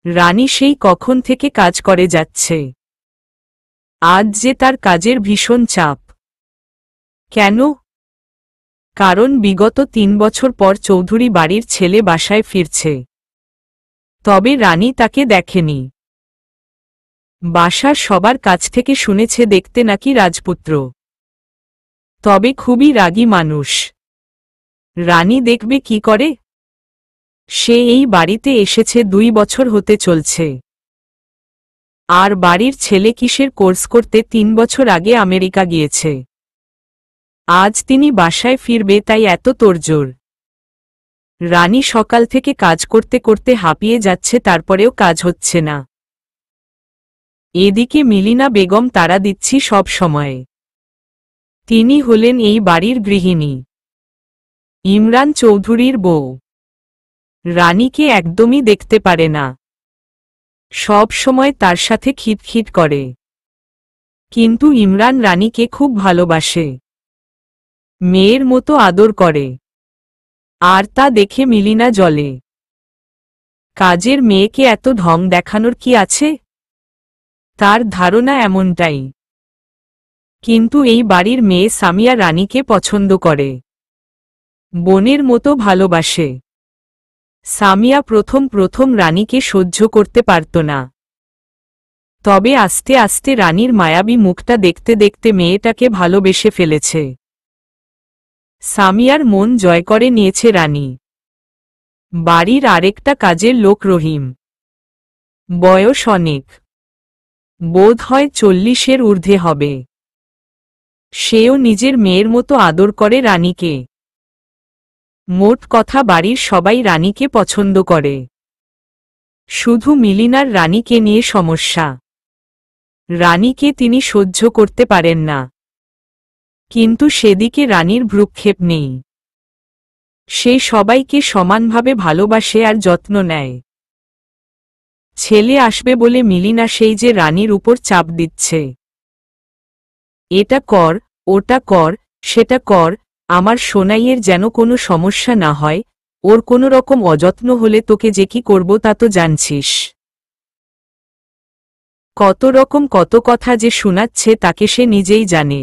রানী সেই কখন থেকে কাজ করে যাচ্ছে। আজ যে তার কাজের ভীষণ চাপ। কেন? কারণ বিগত ৩ বছর পর চৌধুরী বাড়ির ছেলে বাসায় ফিরছে। তবে রানী তাকে দেখেনি। বাসার সবার কাছ থেকে শুনেছে দেখতে নাকি রাজপুত্র, তবে খুবই রাগী মানুষ। রানী দেখবে কি করে? সে এই বাড়িতে এসেছে ২ বছর হতে চলছে। আর বাড়ির ছেলে কিসের কোর্স করতে ৩ বছর আগে আমেরিকা গিয়েছে। আজ তিনি বাসায় ফিরবে তাই এত তোড়জোড়। রানী সকাল থেকে কাজ করতে করতে হাঁপিয়ে যাচ্ছে, তারপরেও কাজ হচ্ছে না। এদিকে মিলিনা বেগম তাড়া দিচ্ছি সব সময়ে। তিনি হলেন এই বাড়ির গৃহিণী, ইমরান চৌধুরীর বউ। রানীকে একদমই দেখতে পারে না, সব সময় তার সাথে খিটখিট করে। কিন্তু ইমরান রানীকে খুব ভালোবাসে, মেয়ের মতো আদর করে। আর তা দেখে মিলিনা জ্বলে। কাজের মেয়েকে এত ঢং দেখানোর কি আছে? তার ধারণা এমনটাই। কিন্তু এই বাড়ির মেয়ে সামিয়া রানীকে পছন্দ করে, বোনের মতো ভালোবাসে। সামিয়া প্রথম রানীকে সহ্য করতে পারত না। তবে আস্তে আস্তে রানীর মায়াবী মুখটা দেখতে দেখতে মেয়েটাকে ভালোবেসে ফেলেছে। সামিয়ার মন জয় করে নিয়েছে রানী। বাড়ির আরেকটা কাজের লোক রহিম, বয়স অনেক, বোধ হয় ৪০-এর ঊর্ধ্বে হবে। সেও নিজের মেয়ের মতো আদর করে রানীকে। মোট কথা বাড়ির সবাই রানীকে পছন্দ করে, শুধু মিলিনার রানীকে নিয়ে সমস্যা। রানীকে তিনি সহ্য করতে পারেন না, কিন্তু সেদিকে রানীর ভ্রুক্ষেপ নেই। সে সবাইকে সমানভাবে ভালোবাসে আর যত্ন নেয়। ছেলে আসবে বলে মিলিনা সেই যে রানীর উপর চাপ দিচ্ছে, এটা কর, ওটা কর, সেটা কর, আমার সোনাইয়ের যেন কোনো সমস্যা না হয়, ওর কোনো রকম অযত্ন হলে তোকে যে কি করব তা তো জানছিস। কত রকম কত কথা যে শোনাচ্ছে তাকে সে নিজেই জানে,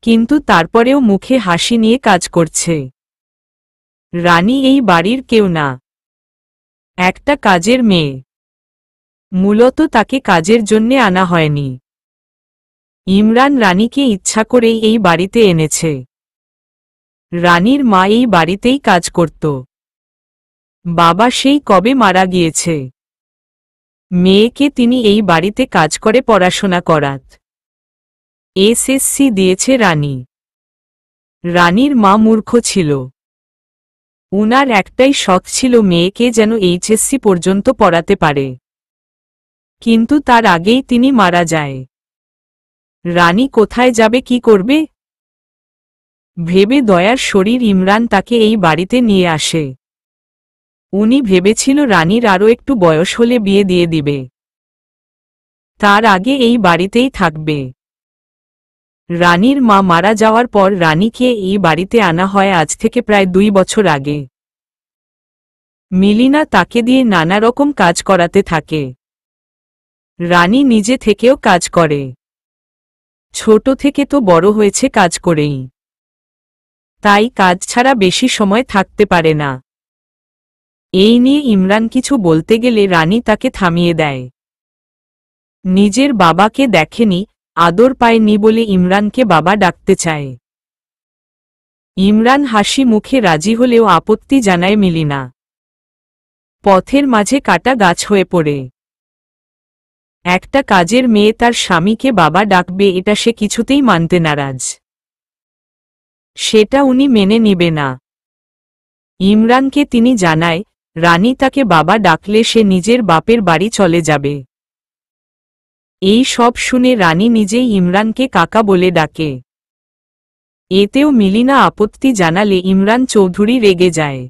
কিন্তু তারপরেও মুখে হাসি নিয়ে কাজ করছে। রানী এই বাড়ির কেউ না, একটা কাজের মেয়ে। মূলত তাকে কাজের জন্যে আনা হয়নি। ইমরান রানীকে ইচ্ছা করেই এই বাড়িতে এনেছে। রানীর মা এই বাড়িতেই কাজ করত, বাবা সেই কবে মারা গিয়েছে। মেয়েকে তিনি এই বাড়িতে কাজ করে পড়াশোনা করাত। এসএসসি দিয়েছে রানী। রানীর মা মূর্খ ছিল, উনার একটাই শখ ছিল মেয়েকে যেন এইচএসসি পর্যন্ত পড়াতে পারে, কিন্তু তার আগেই তিনি মারা যায়। রানী কোথায় যাবে, কি করবে ভেবে দয়ার শরীর ইমরান তাকে এই বাড়িতে নিয়ে আসে। উনি ভেবেছিল রানীর আরও একটু বয়স হলে বিয়ে দিয়ে দিবে, তার আগে এই বাড়িতেই থাকবে। রানীর মা মারা যাওয়ার পর রানীকে এই বাড়িতে আনা হয় আজ থেকে প্রায় ২ বছর আগে। মিলিনা তাকে দিয়ে নানা রকম কাজ করাতে থাকে। রানী নিজে থেকেও কাজ করে, ছোট থেকে তো বড় হয়েছে কাজ করেই, তাই কাজ ছাড়া বেশি সময় থাকতে পারে না। এই নিয়ে ইমরান কিছু বলতে গেলে রানী তাকে থামিয়ে দেয়। নিজের বাবাকে দেখেনি, আদর পায়নি বলে ইমরানকে বাবা ডাকতে চায়। ইমরান হাসি মুখে রাজি হলেও আপত্তি জানায় মিলিনা। পথের মাঝে কাটা গাছ হয়ে পড়ে। একটা কাজের মেয়ে তার স্বামীকে বাবা ডাকবে এটা সে কিছুতেই মানতে নারাজ। সেটা উনি মেনে নিবে না। ইমরানকে তিনি জানায় রানী তাকে বাবা ডাকলে সে নিজের বাপের বাড়ি চলে যাবে। এই সব শুনে রানী নিজেই ইমরানকে কাকা বলে ডাকে। এতেও মিলিনা আপত্তি জানালে ইমরান চৌধুরী রেগে যায়।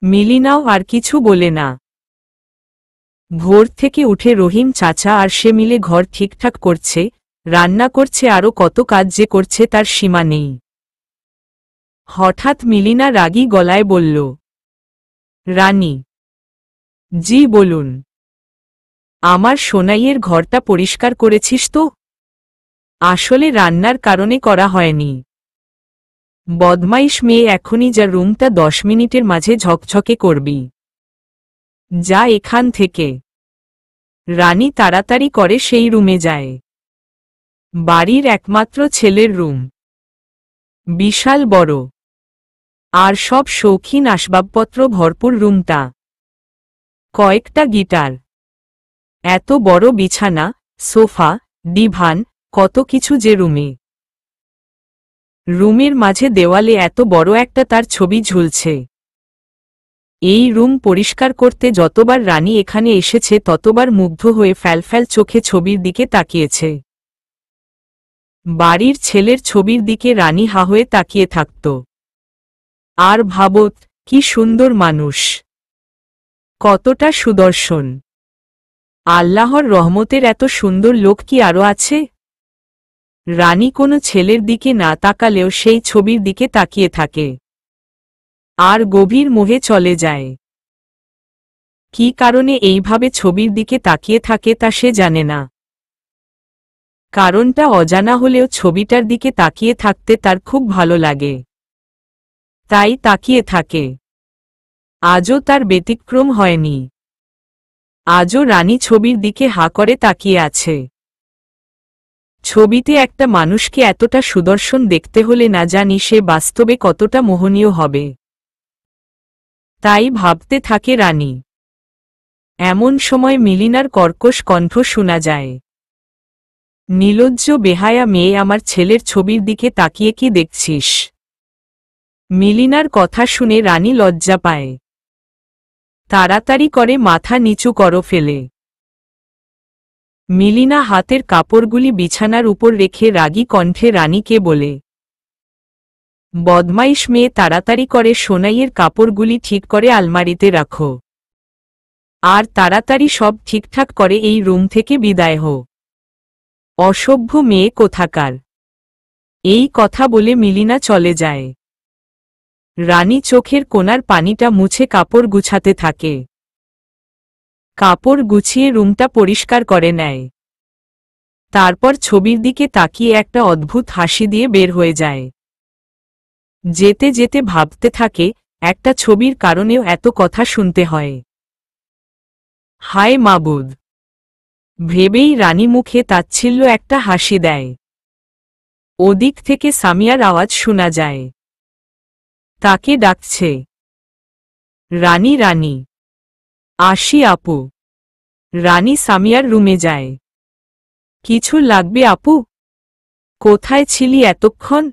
মিলিনাও আর কিছু বলে না। ভোর থেকে উঠে রহিম চাচা আর সে মিলে ঘর ঠিকঠাক করছে, রান্না করছে, আরও কত কাজ যে করছে তার সীমা নেই। হঠাৎ মিলিনা রাগী গলায় বলল, রানী, জি বলুন। আমার সোনাইয়ের ঘরটা পরিষ্কার করেছিস তো? আসলে রান্নার কারণে করা হয়নি। বদমাইশ মেয়ে, এখনই যা, রুমটা 10 মিনিটের মাঝে ঝকঝকে করবি। যা এখান থেকে। রানী তাড়াতাড়ি করে সেই রুমে যায়। বাড়ির একমাত্র ছেলের রুম। বিশাল বড়। আর সব শৌখিন আসবাবপত্র ভরপুর রুমটা। কয়েকটা গিটার, এত বড় বিছানা, সোফা, ডিভান, কত কিছু যে রুমে। রুমের মাঝে দেওয়ালে এত বড় একটা তার ছবি ঝুলছে। এই রুম পরিষ্কার করতে যতবার রানী এখানে এসেছে ততবার মুগ্ধ হয়ে ফ্যালফ্যাল চোখে ছবির দিকে তাকিয়েছে। বাড়ির ছেলের ছবির দিকে রানী হা হয়ে তাকিয়ে থাকত। আর ভাবত, কি সুন্দর মানুষ, কতটা সুদর্শন। আল্লাহর রহমতের এত সুন্দর লোক কি আরো আছে? রানী কোনো ছেলের দিকে না তাকালেও সেই ছবির দিকে তাকিয়ে থাকে। আর গভীর মোহে চলে যায়। কি কারণে এইভাবে ছবির দিকে তাকিয়ে থাকে তা সে জানে না। কারণটা অজানা হলেও ছবিটার দিকে তাকিয়ে থাকতে তার খুব ভালো লাগে। তাই তাকিয়ে থাকে। আজও তার ব্যতিক্রম হয়নি। আজও রানী ছবির দিকে হা করে তাকিয়ে আছে। ছবিতে একটা মানুষকে এতটা সুদর্শন দেখতে হলে না জানি সে বাস্তবে কতটা মোহনীয় হবে। তাই ভাবতে থাকে রানী। এমন সময় মিলিনার কর্কশ কণ্ঠ শোনা যায়। নির্লজ্জ বেহায়া মেয়ে, আমার ছেলের ছবির দিকে তাকিয়ে কি দেখছিস? মিলিনার কথা শুনে রানী লজ্জা পায়। তাড়াতাড়ি করে মাথা নিচু করো ফেলে। মিলিনা হাতের কাপড়গুলি বিছানার উপর রেখে রাগী কণ্ঠে রানীকে বলে, বদমাইশ মেয়ে, তাড়াতাড়ি করে সোনাইয়ের কাপড়গুলি ঠিক করে আলমারিতে রাখো। আর তাড়াতাড়ি সব ঠিকঠাক করে এই রুম থেকে বিদায় হো। অসভ্য মেয়ে কোথাকার। এই কথা বলে মিলিনা চলে যায়। রানী চোখের কোণার পানিটা মুছে কাপড় গুছাতে থাকে। কাপড় গুছিয়ে রুমটা পরিষ্কার করে নেয়। তারপর ছবির দিকে তাকিয়ে একটা অদ্ভুত হাসি দিয়ে বের হয়ে যায়। যেতে যেতে ভাবতে থাকে, একটা ছবির কারণেও এত কথা শুনতে হয়। হায় মাবুদ, ভেবেই রানী মুখে তাচ্ছিল্য একটা হাসি দেয়। ওদিক থেকে সামিয়ার আওয়াজ শোনা যায়। তাকে ডাকছে, রানী রানী, আসি আপু। রানী সামিয়ার রুমে যায়। কিছু লাগবে আপু? কোথায় ছিলি এতক্ষণ?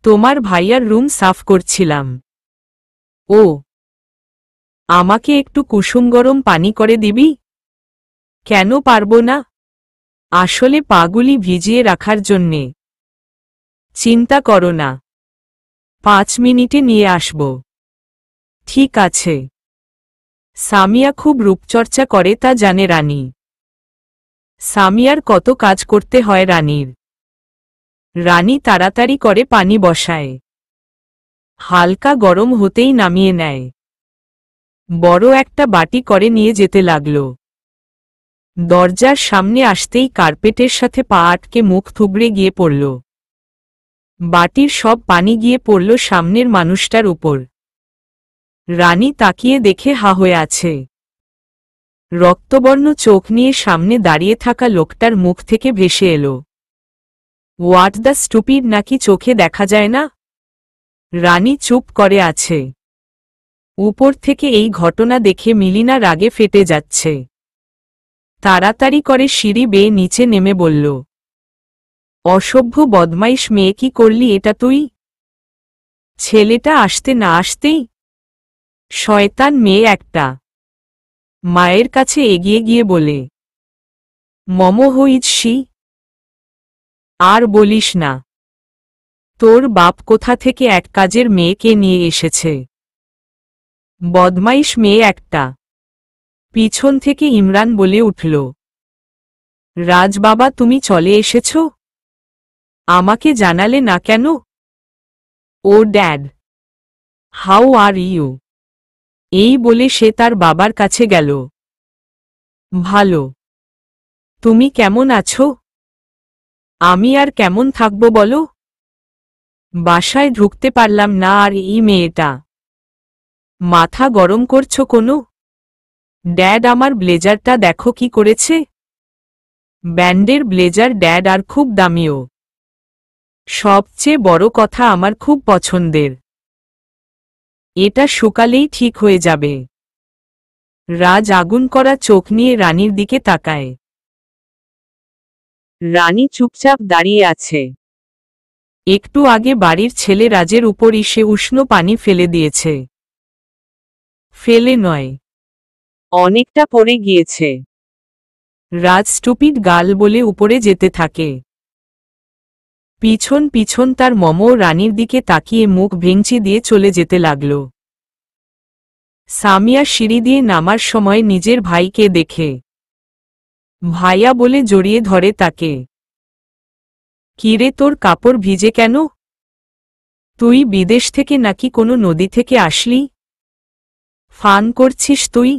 তোমার ভাইয়ার রুম সাফ করছিলাম। ও, আমাকে একটু কুসুম গরম পানি করে দিবি? কেন পারবো না, আসলে পাগুলি ভিজিয়ে রাখার জন্যে। চিন্তা করো না, 5 মিনিটে নিয়ে আসব। ঠিক আছে। সামিয়া খুব রূপচর্চা করে তা জানে রানী। সামিয়ার কত কাজ করতে হয় রানীর। রানী তাড়াতাড়ি করে পানি বসায়। হালকা গরম হতেই নামিয়ে নেয়। বড় একটা বাটি করে নিয়ে যেতে লাগল। দরজার সামনে আসতেই কার্পেটের সাথে পা আটকে মুখ থুবড়ে গিয়ে পড়ল। বাটির সব পানি গিয়ে পড়ল সামনের মানুষটার উপর। রানী তাকিয়ে দেখে হা হয়ে আছে। রক্তবর্ণ চোখ নিয়ে সামনে দাঁড়িয়ে থাকা লোকটার মুখ থেকে ভেসে এলো, হোয়াট দ্য স্টুপিড, নাকি চোখে দেখা যায় না? রানী চুপ করে আছে। উপর থেকে এই ঘটনা দেখে মিলিনা রাগে ফেটে যাচ্ছে। তাড়াতাড়ি করে সিঁড়ি বেয়ে নিচে নেমে বলল, অসভ্য বদমাইশ মেয়ে, কি করলি এটা তুই? ছেলেটা আসতে না আসতেই, শয়তান মেয়ে একটা। মায়ের কাছে এগিয়ে গিয়ে বলে, মম হইছি। আর বলিস না, তোর বাপ কোথা থেকে এক কাজের মেয়েকে নিয়ে এসেছে। বদমাইশ মেয়ে একটা। পিছন থেকে ইমরান বলে উঠল, রাজবাবা, তুমি চলে এসেছ? আমাকে জানালে না কেন? ও ড্যাড, হাউ আর ইউ? এই বলে সে তার বাবার কাছে গেল। ভালো। তুমি কেমন আছো? আমি আর কেমন থাকবো বলো? বাসায় ঢুকতে পারলাম না আর এই মেয়েটা। মাথা গরম করছো কোনো? ড্যাড আমার ব্লেজারটা দেখো কি করেছে। ব্যান্ডের ব্লেজার ড্যাড, আর খুব দামিও। সবচেয়ে বড় কথা আমার খুব পছন্দের। এটা শুকালেই ঠিক হয়ে যাবে। রাজ আগুন করা চোখ নিয়ে রানীর দিকে তাকায়। রানী চুপচাপ দাঁড়িয়ে আছে। একটু আগে বাড়ির ছেলে রাজের উপর এসে উষ্ণ পানি ফেলে দিয়েছে। ফেলে নয়, অনেকটা পড়ে গিয়েছে। রাজ স্টুপিড গাল বলে উপরে যেতে থাকে। পিছন পিছন তার মম রানীর দিকে তাকিয়ে মুখ ভেঙচি দিয়ে চলে যেতে লাগল। সামিয়া সিঁড়ি দিয়ে নামার সময় নিজের ভাইকে দেখে ভাইয়া বলে জড়িয়ে ধরে তাকে। কিরে, তোর কাপড় ভিজে কেন? তুই বিদেশ থেকে নাকি কোনো নদী থেকে আসলি? ফান করছিস তুই?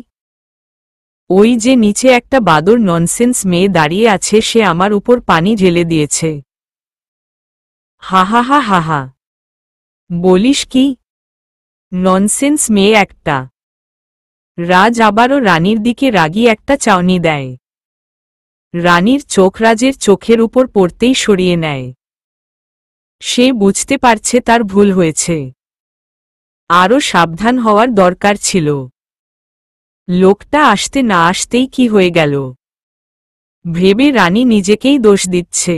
ওই যে নিচে একটা বাদর ননসেন্স মেয়ে দাঁড়িয়ে আছে, সে আমার উপর পানি ঢেলে দিয়েছে। হাহা হা হাহা। বলিস কি? ননসেন্স মেয়ে একটা। রাজ আবারও রানীর দিকে রাগী একটা চাউনি দেয়। রানীর চোখ রাজের চোখের উপর পড়তেই সরিয়ে নেয়। সে বুঝতে পারছে তার ভুল হয়েছে। আরও সাবধান হওয়ার দরকার ছিল। লোকটা আসতে না আসতেই কি হয়ে গেল ভেবে রানী নিজেকেই দোষ দিচ্ছে।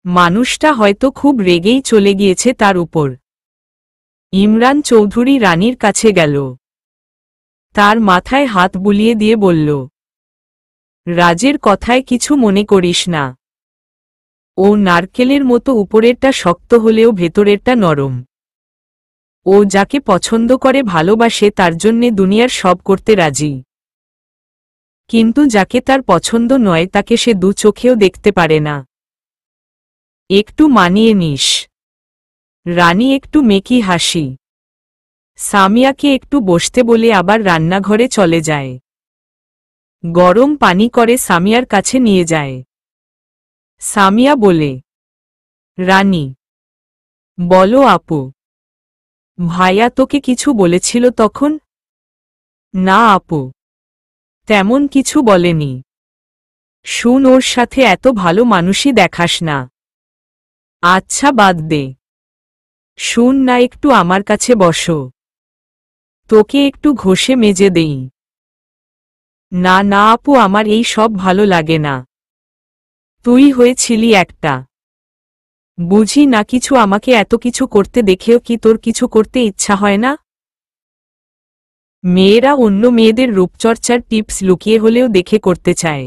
মানুষটা হয়তো খুব রেগেই চলে গিয়েছে তার উপর। ইমরান চৌধুরী রানীর কাছে গেল। তার মাথায় হাত বুলিয়ে দিয়ে বলল, রাজের কথায় কিছু মনে করিস না। ও নারকেলের মতো উপরেরটা শক্ত হলেও ভেতরেরটা নরম। ও যাকে পছন্দ করে ভালোবাসে তার জন্যে দুনিয়ার সব করতে রাজি। কিন্তু যাকে তার পছন্দ নয় তাকে সে দু চোখেও দেখতে পারে না। একটু মানিয়ে নিস। রানী একটু মেকি হাসি। সামিয়াকে একটু বসতে বলে আবার রান্নাঘরে চলে যায়। গরম পানি করে সামিয়ার কাছে নিয়ে যায়। সামিয়া বলে, রানী। বলো আপু। ভাইয়া তোকে কিছু বলেছিল তখন? না আপু, তেমন কিছু বলেনি। শুন, ওর সাথে এত ভালো মানুষই দেখাস না। আচ্ছা বাদ দে। শুন না, একটু আমার কাছে বসো। তোকে একটু ঘষে মেজে দেই। না না আপু, আমার এই সব ভালো লাগে না। তুই হয়েছিলি একটা। বুঝি না কিছু, আমাকে এত কিছু করতে দেখেও কি তোর কিছু করতে ইচ্ছা হয় না? মেয়েরা অন্য মেয়েদের রূপচর্চার টিপস লুকিয়ে হলেও দেখে করতে চায়।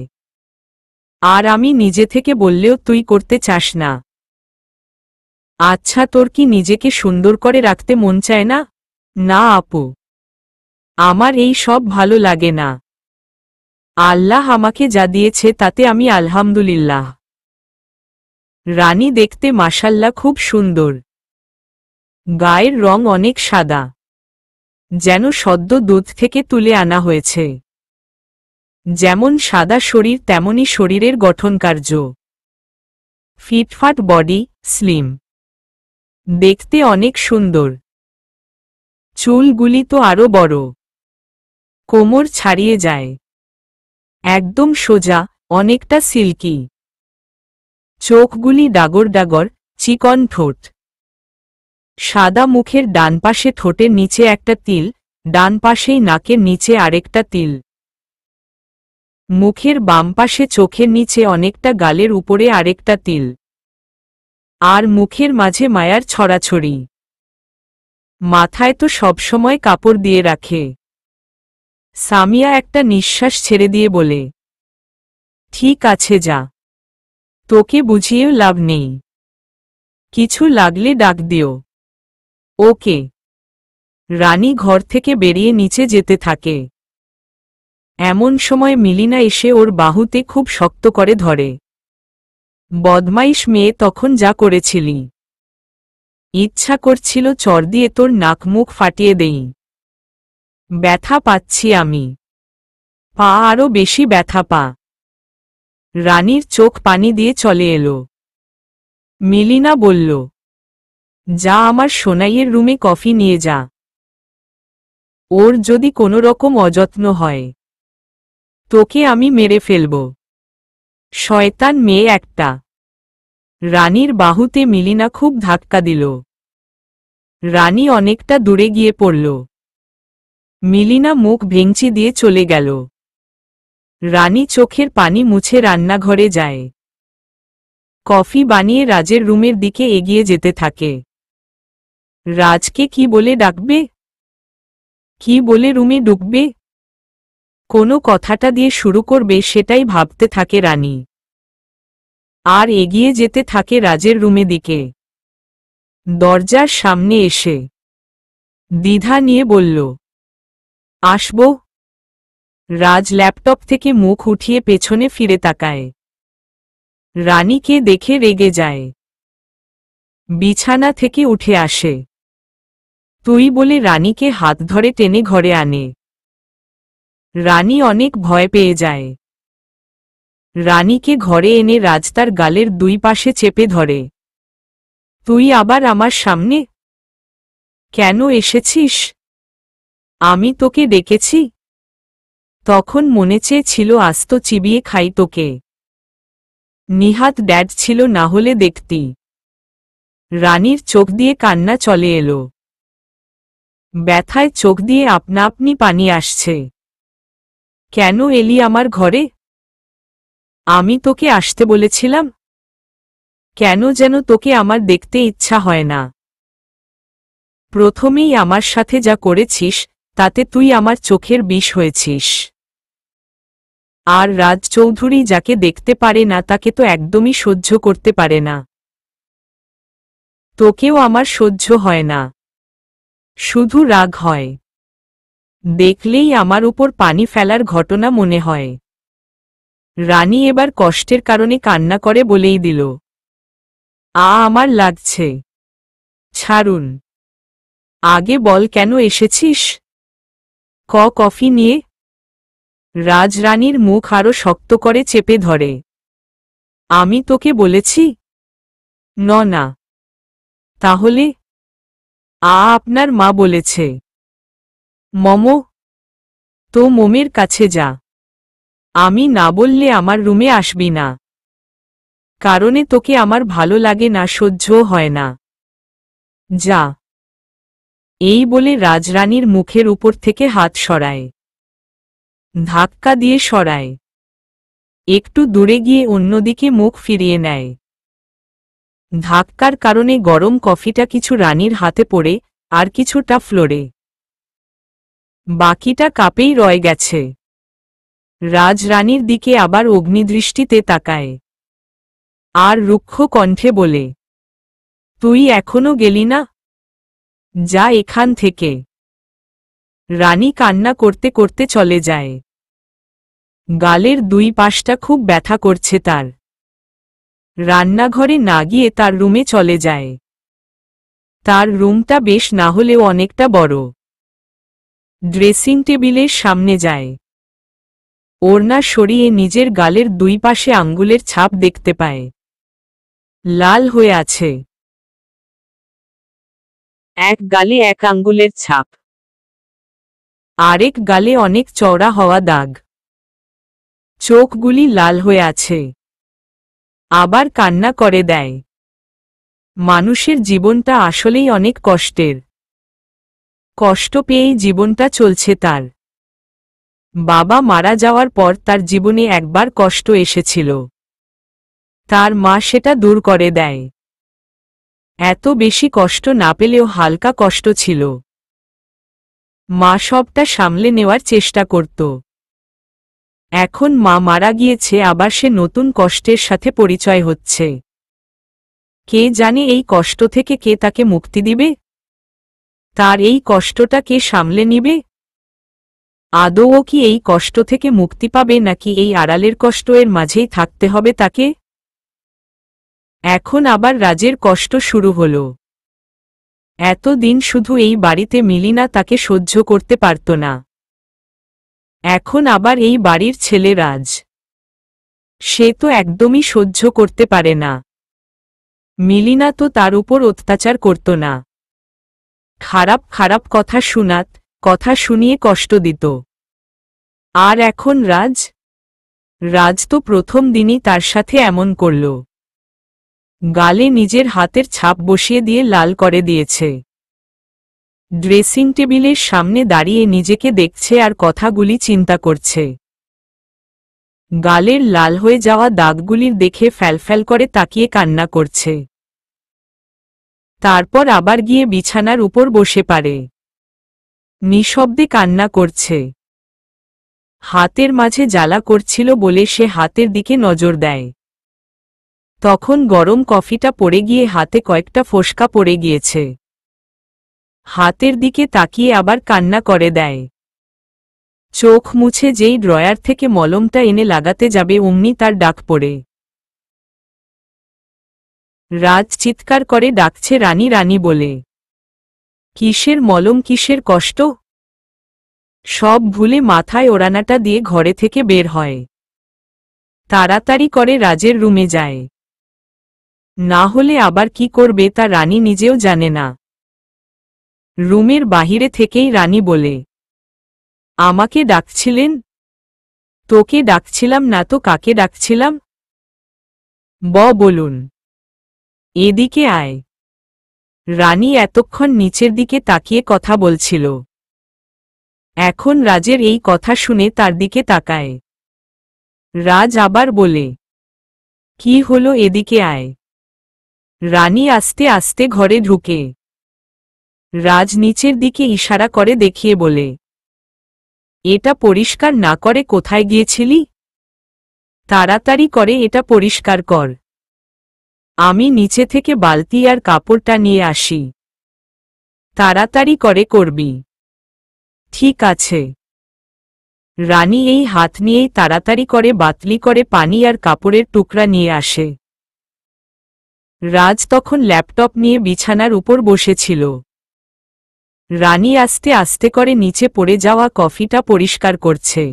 আর আমি নিজে থেকে বললেও তুই করতে চাস না। আচ্ছা, তোর কি নিজেকে সুন্দর করে রাখতে মন চায় না? না আপু, আমার এই সব ভালো লাগে না। আল্লাহ আমাকে যা দিয়েছে তাতে আমি আলহামদুলিল্লাহ। রানী দেখতে মাশাল্লাহ খুব সুন্দর। গায়ের রং অনেক সাদা, যেন সদ্য দুধ থেকে তুলে আনা হয়েছে। যেমন সাদা শরীর তেমনি শরীরের গঠনকার্য। ফিটফাট বডি, স্লিম, দেখতে অনেক সুন্দর। চুলগুলি তো আরো বড়, কোমর ছাড়িয়ে যায়। একদম সোজা, অনেকটা সিল্কি। চোখগুলি ডাগর ডাগর, চিকন ঠোঁট। সাদা মুখের ডান পাশে ঠোঁটের নিচে একটা তিল, ডান পাশেই নাকের নিচে আরেকটা তিল। মুখের বাম পাশে চোখের নিচে অনেকটা, গালের উপরে আরেকটা তিল। আর মুখের মাঝে মায়ার ছড়াছড়ি। মাথায় তো সবসময় কাপড় দিয়ে রাখে। সামিয়া একটা নিঃশ্বাস ছেড়ে দিয়ে বলে, ঠিক আছে যা, তোকে বুঝিয়েও লাভ নেই। কিছু লাগলে ডাক দিও। ওকে। রানী ঘর থেকে বেরিয়ে নিচে যেতে থাকে। এমন সময় মিলিনা এসে ওর বাহুতে খুব শক্ত করে ধরে। বদমাইশ মেয়ে, তখন যা করেছিলি। ইচ্ছা করছিল চর দিয়ে তোর নাক মুখ ফাটিয়ে দেই। ব্যথা পাচ্ছি আমি। পা আরো বেশি ব্যথা পা। রানীর চোখ পানি দিয়ে চলে এলো। মিলিনা বলল, যা আমার সোনাইয়ের রুমে কফি নিয়ে যা। ওর যদি কোনো রকম অযত্ন হয়, তোকে আমি মেরে ফেলব। শয়তান মেয়ে একটা। রানীর বাহুতে মিলিনা খুব ধাক্কা দিল। রানী অনেকটা দূরে গিয়ে পড়ল। মিলিনা মুখ ভেঙচি দিয়ে চলে গেল। রানী চোখের পানি মুছে রান্নাঘরে যায়। কফি বানিয়ে রাজের রুমের দিকে এগিয়ে যেতে থাকে। রাজকে কি বলে ডাকবে? কি বলে রুমে ঢুকবে? কোনো কথাটা দিয়ে শুরু করবে সেটাই ভাবতে থাকে রানী। আর এগিয়ে যেতে থাকে রাজের রুমে দিকে। দরজার সামনে এসে দ্বিধা নিয়ে বলল, আসব? রাজ ল্যাপটপ থেকে মুখ উঠিয়ে পেছনে ফিরে তাকায়। রানীকে দেখে রেগে যায়। বিছানা থেকে উঠে আসে। তুই বলে রানীকে হাত ধরে টেনে ঘরে আনে। রানী অনেক ভয় পেয়ে যায়। রানীকে ঘরে এনে রাজ তার গালের দুই পাশে চেপে ধরে। তুই আবার আমার সামনে কেন এসেছিস? আমি তোকে ডেকেছি? তখন মনে চেয়েছিল আস্ত চিবিয়ে খাই তোকে। নিহাত ড্যাড ছিল না হলে দেখতি। রানীর চোখ দিয়ে কান্না চলে এলো। ব্যথায় চোখ দিয়ে আপনা আপনি পানি আসছে। কেন এলি আমার ঘরে? আমি তোকে আসতে বলেছিলাম? কেন যেন তোকে আমার দেখতে ইচ্ছা হয় না। প্রথমেই আমার সাথে যা করেছিস তাতে তুই আমার চোখের বিষ হয়েছিস। আর রাজ চৌধুরী যাকে দেখতে পারে না তাকে তো একদমই সহ্য করতে পারে না। তোকেও আমার সহ্য হয় না, শুধু রাগ হয়। দেখলেই আমার উপর পানি ফেলার ঘটনা মনে হয়। রানী এবার কষ্টের কারণে কান্না করে বলেই দিল, আমার লাগছে। ছাড়ুন। আগে বল কেন এসেছিস? কফি নিয়ে। রাজ রানীর মুখ আরো শক্ত করে চেপে ধরে। আমি তোকে বলেছি? না। তাহলে? আপনার মা বলেছে। মমো? তো মোমের কাছে যা। আমি না বললে আমার রুমে আসবি না। কারণে তোকে আমার ভালো লাগে না, সহ্যও হয় না। যা। এই বলে রাজরানীর মুখের উপর থেকে হাত সরায়। ধাক্কা দিয়ে সরায়। একটু দূরে গিয়ে অন্যদিকে মুখ ফিরিয়ে নেয়। ধাক্কার কারণে গরম কফিটা কিছু রানীর হাতে পড়ে, আর কিছুটা ফ্লোরে। বাকিটা কাপেই রয়ে গেছে। রাজ রানীর দিকে আবার অগ্নিদৃষ্টিতে তাকায়। আর রুক্ষ কণ্ঠে বলে, তুই এখনো গেলি না? যা এখান থেকে। রানী কান্না করতে করতে চলে যায়। গালের দুই পাশটা খুব ব্যথা করছে তার। রান্নাঘরে না গিয়ে তার রুমে চলে যায়। তার রুমটা বেশ না হলেও অনেকটা বড়। ড্রেসিং টেবিলের সামনে যায়। ওড়না সরিয়ে নিজের গালের দুই পাশে আঙ্গুলের ছাপ দেখতে পায়। লাল হয়ে আছে। এক গালে এক আঙ্গুলের ছাপ। আরেক গালে অনেক চওড়া হওয়া দাগ। চোখগুলি লাল হয়ে আছে। আবার কান্না করে দেয়। মানুষের জীবনটা আসলেই অনেক কষ্টের। কষ্ট পেয়েই জীবনটা চলছে তার। বাবা মারা যাওয়ার পর তার জীবনে একবার কষ্ট এসেছিল। তার মা সেটা দূর করে দেয়। এত বেশি কষ্ট না পেলেও হালকা কষ্ট ছিল। মা সবটা সামলে নেওয়ার চেষ্টা করত। এখন মা মারা গিয়েছে, আবার সে নতুন কষ্টের সাথে পরিচয় হচ্ছে। কে জানে এই কষ্ট থেকে কে তাকে মুক্তি দিবে? তার এই কষ্টটা কে সামলে নিবে? আদৌ কি এই কষ্ট থেকে মুক্তি পাবে, নাকি এই আড়ালের কষ্ট এর মাঝেই থাকতে হবে তাকে? এখন আবার রাজের কষ্ট শুরু হল। এতদিন শুধু এই বাড়িতে মিলিনা তাকে সহ্য করতে পারত না। এখন আবার এই বাড়ির ছেলে রাজ, সে তো একদমই সহ্য করতে পারে না। মিলিনা তো তার উপর অত্যাচার করত না, খারাপ খারাপ কথা শুনাত, কথা শুনিয়ে কষ্ট দিত। আর এখন রাজ তো প্রথম দিনই তার সাথে এমন করল। গালে নিজের হাতের ছাপ বসিয়ে দিয়ে লাল করে দিয়েছে। ড্রেসিং টেবিলের সামনে দাঁড়িয়ে নিজেকে দেখছে আর কথাগুলি চিন্তা করছে। গালের লাল হয়ে যাওয়া দাগগুলির দেখে ফ্যালফ্যাল করে তাকিয়ে কান্না করছে। তারপর আবার গিয়ে বিছানার উপর বসে পারে, নিঃশব্দে কান্না করছে। হাতের মাঝে জ্বালা করছিল বলে সে হাতের দিকে নজর দেয়। তখন গরম কফিটা পড়ে গিয়ে হাতে কয়েকটা ফোসকা পড়ে গিয়েছে। হাতের দিকে তাকিয়ে আবার কান্না করে দেয়। চোখ মুছে যেই ড্রয়ার থেকে মলমটা এনে লাগাতে যাবে অমনি তার ডাক পড়ে। রাজ চিৎকার করে ডাকছে রানী রানী বলে। কিসের মলম, কিসের কষ্ট? সব ভুলে মাথায় ওড়ানাটা দিয়ে ঘরে থেকে বের হয়। তাড়াতাড়ি করে রাজের রুমে যায়। না হলে আবার কি করবে তা রানী নিজেও জানে না। রুমের বাহিরে থেকেই রানী বলে, আমাকে ডাকছিলেন? তোকে ডাকছিলাম না তো কাকে ডাকছিলাম? বলুন। এদিকে আয়। রানী এতক্ষণ নিচের দিকে তাকিয়ে কথা বলছিল। এখন রাজের এই কথা শুনে তার দিকে তাকায়। রাজ আবার বলে, কি হলো, এদিকে আয়। রানী আস্তে আস্তে ঘরে ঢুকে। রাজ নিচের দিকে ইশারা করে দেখিয়ে বলে, এটা পরিষ্কার না করে কোথায় গিয়েছিলি? তাড়াতাড়ি করে এটা পরিষ্কার কর। আমি নিচে থেকে বালতি আর কাপড়টা নিয়ে আসি। তাড়াতাড়ি করে করবি। ঠিক আছে। রানী এই হাত নিয়েই তাড়াতাড়ি করে বাতলি করে পানি আর কাপড়ের টুকরা নিয়ে আসে। রাজ তখন ল্যাপটপ নিয়ে বিছানার উপর বসেছিল। রানী আস্তে আস্তে করে নিচে পড়ে যাওয়া কফিটা পরিষ্কার করছে।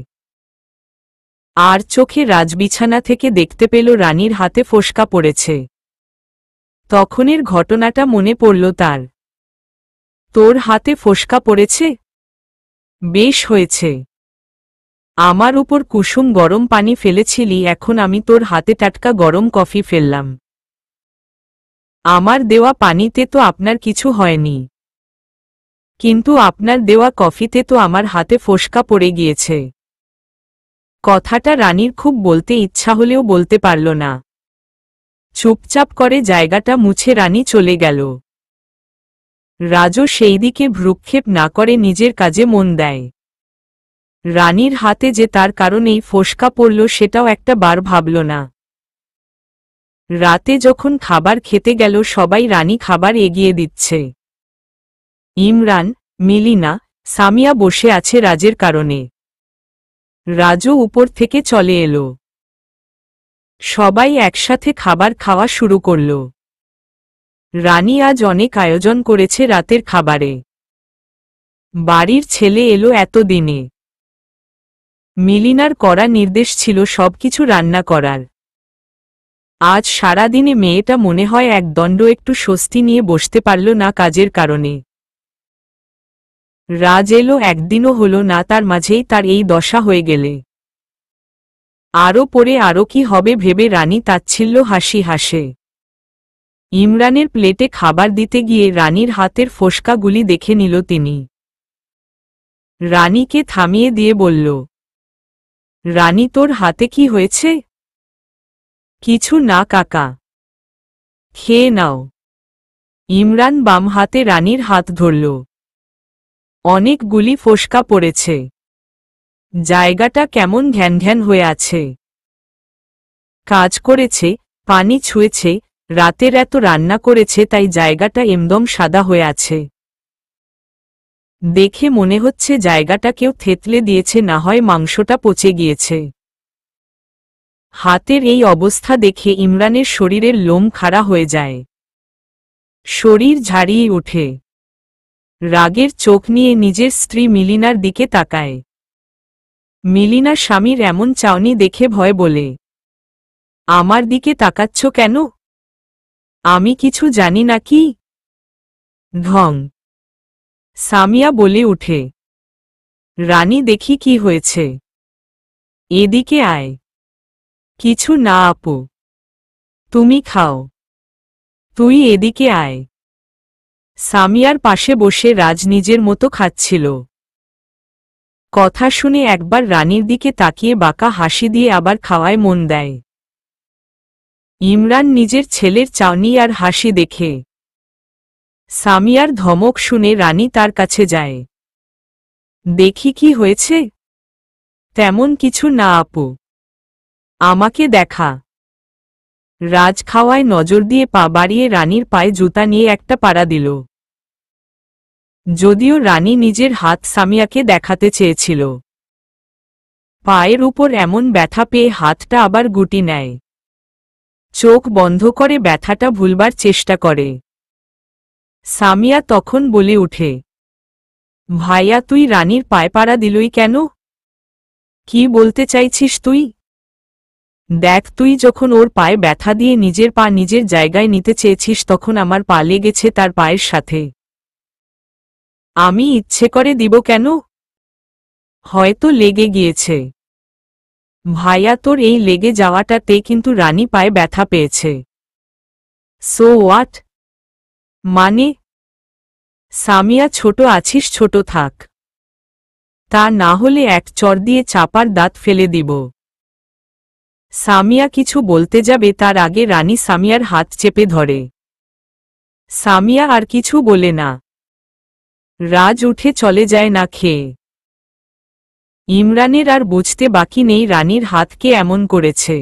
আর চোখে রাজ বিছানা থেকে দেখতে পেল রানীর হাতে ফোসকা পড়েছে। তখনের ঘটনাটা মনে পড়ল তার। তোর হাতে ফোসকা পড়েছে? বেশ হয়েছে। আমার উপর কুসুম গরম পানি ফেলেছিলি, এখন আমি তোর হাতে টাটকা গরম কফি ফেললাম। আমার দেওয়া পানিতে তো আপনার কিছু হয়নি, কিন্তু আপনার দেওয়া কফিতে তো আমার হাতে ফোসকা পড়ে গিয়েছে। কথাটা রানীর খুব বলতে ইচ্ছা হলেও বলতে পারল না। চুপচাপ করে জায়গাটা মুছে রানী চলে গেল। রাজও সেই দিকে ভ্রুক্ষেপ না করে নিজের কাজে মন দেয়। রানীর হাতে যে তার কারণেই ফোসকা পড়ল সেটাও একটা বার ভাবল না। রাতে যখন খাবার খেতে গেল সবাই রানী খাবার এগিয়ে দিচ্ছে। ইমরান, মিলিনা, সামিয়া বসে আছে রাজের কারণে। রাজও উপর থেকে চলে এলো। সবাই একসাথে খাবার খাওয়া শুরু করল। রানী আজ অনেক আয়োজন করেছে রাতের খাবারে। বাড়ির ছেলে এলো এতদিনে। মিলিনার কড়া নির্দেশ ছিল সবকিছু রান্না করার। আজ সারাদিনে মেয়েটা মনে হয় একদণ্ড একটু স্বস্তি নিয়ে বসতে পারল না কাজের কারণে। রাজ এলো একদিনও হল না, তার মাঝেই তার এই দশা হয়ে গেলে। আরও পরে আরও কি হবে ভেবে রানী তাচ্ছিল্য হাসি হাসে। ইমরানের প্লেটে খাবার দিতে গিয়ে রানীর হাতের ফোসকাগুলি দেখে নিল তিনি। রানীকে থামিয়ে দিয়ে বলল, রানী তোর হাতে কি হয়েছে? কিছু না কাকা, খেয়ে নাও। ইমরান বাম হাতে রানীর হাত ধরল। অনেকগুলি ফোসকা পড়েছে। জায়গাটা কেমন ঘ্যানঘ্যান হয়ে আছে। কাজ করেছে, পানি ছুঁয়েছে, রাতের এত রান্না করেছে, তাই জায়গাটা একদম সাদা হয়ে আছে। দেখে মনে হচ্ছে জায়গাটা কেউ থেতলে দিয়েছে, না হয় মাংসটা পচে গিয়েছে। হাতের এই অবস্থা দেখে ইমরানের শরীরের লোম খাড়া হয়ে যায়। শরীর ঝাড়িয়ে ওঠে। রাগের চোখ নিয়ে নিজের স্ত্রী মিলিনার দিকে তাকায়। মিলিনা স্বামীর এমন চাউনি দেখে ভয় বলে, আমার দিকে তাকাচ্ছ কেন? আমি কিছু জানি না কি? ঢং। সামিয়া বলে উঠে, রানী দেখি কি হয়েছে। এদিকে আয়। কিছু না আপু, তুমি খাও। তুই এদিকে আয়। সামিয়ার পাশে বসে রাজ নিজের মতো খাচ্ছিল। কথা শুনে একবার রানীর দিকে তাকিয়ে বাঁকা হাসি দিয়ে আবার খাওয়ায় মন দেয়। ইমরান নিজের ছেলের চাউনি আর হাসি দেখে সামিয়ার ধমক শুনে রানী তার কাছে যায়। দেখি কি হয়েছে? তেমন কিছু না আপু, আমাকে দেখা। রাজ খাওয়ায় নজর দিয়ে পা বাড়িয়ে রানীর পায়ে জুতা নিয়ে একটা পাড়া দিল। যদিও রানী নিজের হাত সামিয়াকে দেখাতে চেয়েছিল। পায়ের উপর এমন ব্যথা পেয়ে হাতটা আবার গুটি নেয়। চোখ বন্ধ করে ব্যথাটা ভুলবার চেষ্টা করে। সামিয়া তখন বলে উঠে, ভাইয়া তুই রানীর পায়ে পাড়া দিলই কেন? কি বলতে চাইছিস তুই? দেখ, তুই যখন ওর পায়ে ব্যথা দিয়ে নিজের পা নিজের জায়গায় নিতে চেয়েছিস তখন আমার পা লেগেছে তার পায়ের সাথে। আমি ইচ্ছে করে দিব কেন? হয়তো লেগে গিয়েছে। ভাইয়া তোর এই লেগে যাওয়াটাতে কিন্তু রানী পায়ে ব্যথা পেয়েছে। So what? মানে? সামিয়া ছোট আছিস, ছোট থাক। তা না হলে এক চড় দিয়ে চাপার দাঁত ফেলে দিব। সামিয়া কিছু বলতে যাবে তার আগে রানী সামিয়ার হাত চেপে ধরে। সামিয়া আর কিছু বলে না। রাজ উঠে চলে যায় না খেয়ে। ইমরানের আর বুঝতে বাকি নেই রানীর হাত কে এমন করেছে।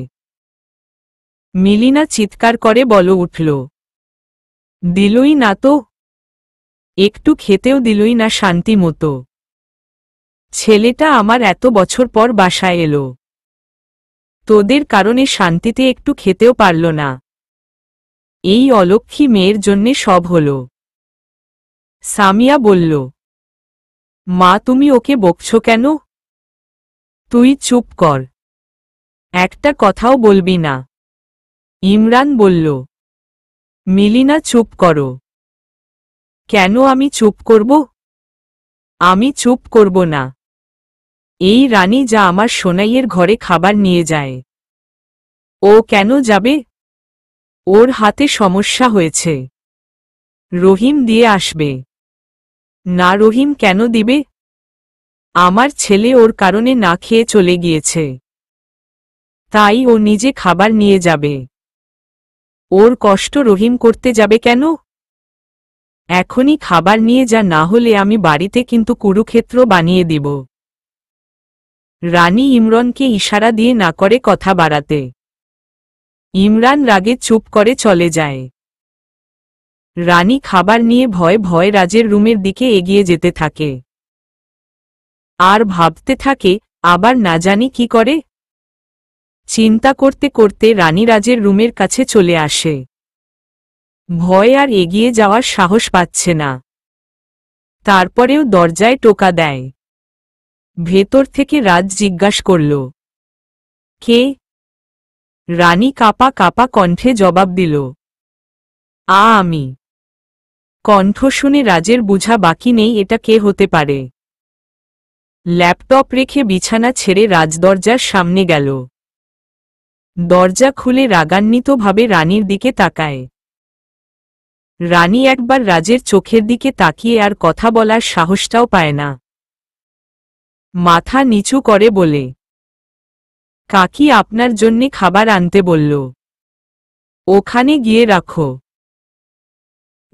মিলিনা চিৎকার করে বলে উঠল, দিলই না তো, একটু খেতেও দিলই না শান্তি মতো। ছেলেটা আমার এত বছর পর বাসায় এলো, তোদের কারণে শান্তিতে একটু খেতেও পারল না। এই অলক্ষী মেয়ের জন্যে সব হল। সামিয়া বলল, মা তুমি ওকে বকছ কেন? তুই চুপ কর, একটা কথাও বলবি না। ইমরান বলল, মিলিনা চুপ করো। কেন আমি চুপ করব? আমি চুপ করব না। এই রানী যা আমার সোনাইয়ের ঘরে খাবার নিয়ে যায়। ও কেন যাবে? ওর হাতে সমস্যা হয়েছে, রহিম দিয়ে আসবে। না, রহিম কেন দিবে? আমার ছেলে ওর কারণে না খেয়ে চলে গিয়েছে, তাই ও নিজে খাবার নিয়ে যাবে। ওর কষ্ট রহিম করতে যাবে কেন? এখনই খাবার নিয়ে যা, না হলে আমি বাড়িতে কিন্তু কুরুক্ষেত্র বানিয়ে দিব। রানী ইমরানকে ইশারা দিয়ে না করে কথা বাড়াতে। ইমরান রাগে চুপ করে চলে যায়। রানী খাবার নিয়ে ভয়ে ভয়ে রাজের রুমের দিকে এগিয়ে যেতে থাকে। আর ভাবতে থাকে, আবার না জানি কি করে। চিন্তা করতে করতে রানী রাজের রুমের কাছে চলে আসে। ভয় আর এগিয়ে যাওয়ার সাহস পাচ্ছে না। তারপরেও দরজায় টোকা দেয়। ভেতর থেকে রাজ জিজ্ঞাসা করল, কে? রানী কাঁপা কাঁপা কণ্ঠে জবাব দিল, আমি। কণ্ঠ শুনে রাজের বুঝা বাকি নেই এটা কে হতে পারে। ল্যাপটপ রেখে বিছানা ছেড়ে রাজ দরজার সামনে গেল। দরজা খুলে রাগান্বিতভাবে রানীর দিকে তাকায়। রানী একবার রাজের চোখের দিকে তাকিয়ে আর কথা বলার সাহসটাও পায় না। মাথা নিচু করে বলে, কাকি আপনার জন্যে খাবার আনতে বলল, ওখানে গিয়ে রাখো।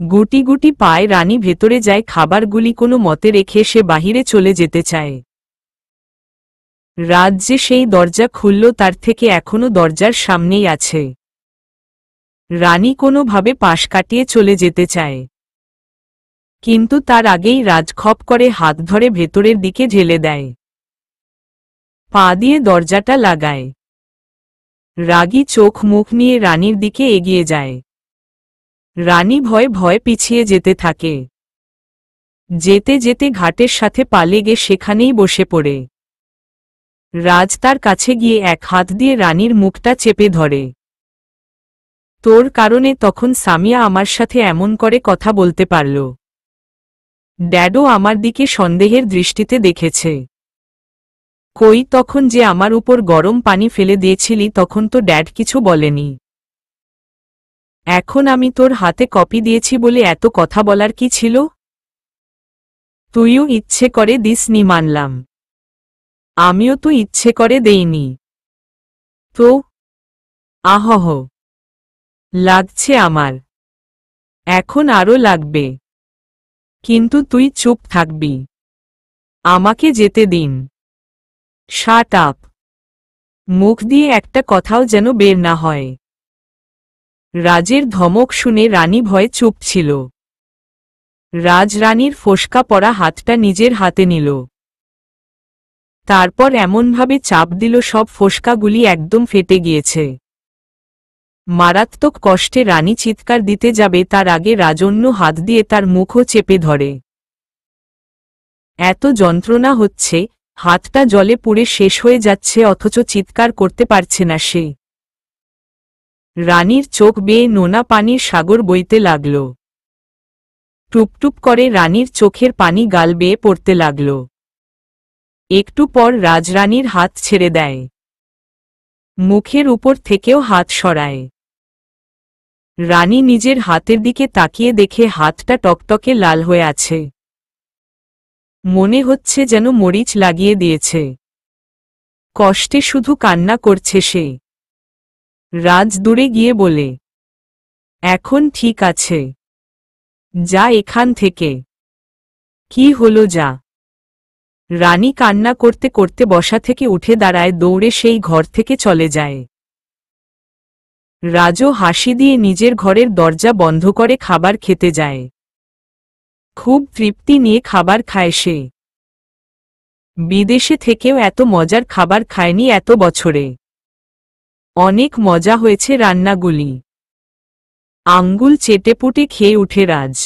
গুটি গুটি পায়ে রানী ভেতরে যায়। খাবারগুলি কোনো মতে রেখে সে বাহিরে চলে যেতে চায়। রাজ যে সেই দরজা খুলল তার থেকে এখনো দরজার সামনেই আছে। রানী কোনোভাবে পাশ কাটিয়ে চলে যেতে চায়, কিন্তু তার আগেই রাজ খপ করে হাত ধরে ভেতরের দিকে ঢেলে দেয়। পা দিয়ে দরজাটা লাগায়। রাগী চোখ মুখ নিয়ে রানীর দিকে এগিয়ে যায়। রানী ভয়ে ভয়ে পিছিয়ে যেতে থাকে। যেতে যেতে ঘাটের সাথে পা লেগে সেখানেই বসে পড়ে। রাজ তার কাছে গিয়ে এক হাত দিয়ে রানীর মুখটা চেপে ধরে। তোর কারণে তখন সামিয়া আমার সাথে এমন করে কথা বলতে পারল। ড্যাডও আমার দিকে সন্দেহের দৃষ্টিতে দেখেছে। কই, তখন যে আমার উপর গরম পানি ফেলে দিয়েছিলি তখন তো ড্যাড কিছু বলেনি। এখন আমি তোর হাতে কপি দিয়েছি বলে এত কথা বলার কি ছিল? তুইও ইচ্ছে করে দিসনি মানলাম, আমিও তো ইচ্ছে করে দেইনি। তো আহহ লাগছে আমার, এখন আরও লাগবে। কিন্তু তুই চুপ থাকবি, আমাকে যেতে দিন। Shut up. মুখ দিয়ে একটা কথাও যেন বের না হয়। রাজের ধমক শুনে রানী ভয়ে চুপ ছিল। রাজ রানীর ফোসকা পড়া হাতটা নিজের হাতে নিল। তারপর এমনভাবে চাপ দিল সব ফোসকাগুলি একদম ফেটে গিয়েছে। মারাত্মক কষ্টে রানী চিৎকার দিতে যাবে তার আগে রাজ অন্য হাত দিয়ে তার মুখও চেপে ধরে। এত যন্ত্রণা হচ্ছে, হাতটা জলে পুড়ে শেষ হয়ে যাচ্ছে অথচ চিৎকার করতে পারছে না সে। রানীর চোখ বেয়ে নোনা পানির সাগর বইতে লাগল। টুপটুপ করে রানীর চোখের পানি গাল বেয়ে পড়তে লাগল। একটু পর রাজরানীর হাত ছেড়ে দেয়, মুখের উপর থেকেও হাত সরায়। রানী নিজের হাতের দিকে তাকিয়ে দেখে হাতটা টকটকে লাল হয়ে আছে। মনে হচ্ছে যেন মরিচ লাগিয়ে দিয়েছে। কষ্টে শুধু কান্না করছে সে। রাজ দূরে গিয়ে বলে, এখন ঠিক আছে, যা এখান থেকে। কি হলো যা? রানী কান্না করতে করতে বসা থেকে উঠে দাঁড়ায়, দৌড়ে সেই ঘর থেকে চলে যায়। রাজও হাসি দিয়ে নিজের ঘরের দরজা বন্ধ করে খাবার খেতে যায়। খুব তৃপ্তি নিয়ে খাবার খায় সে। বিদেশে থেকেও এত মজার খাবার খায়নি এত বছরে। অনেক মজা হয়েছে রান্নাগুলি। আঙ্গুল চেটেপুটে খেয়ে উঠে রাজ।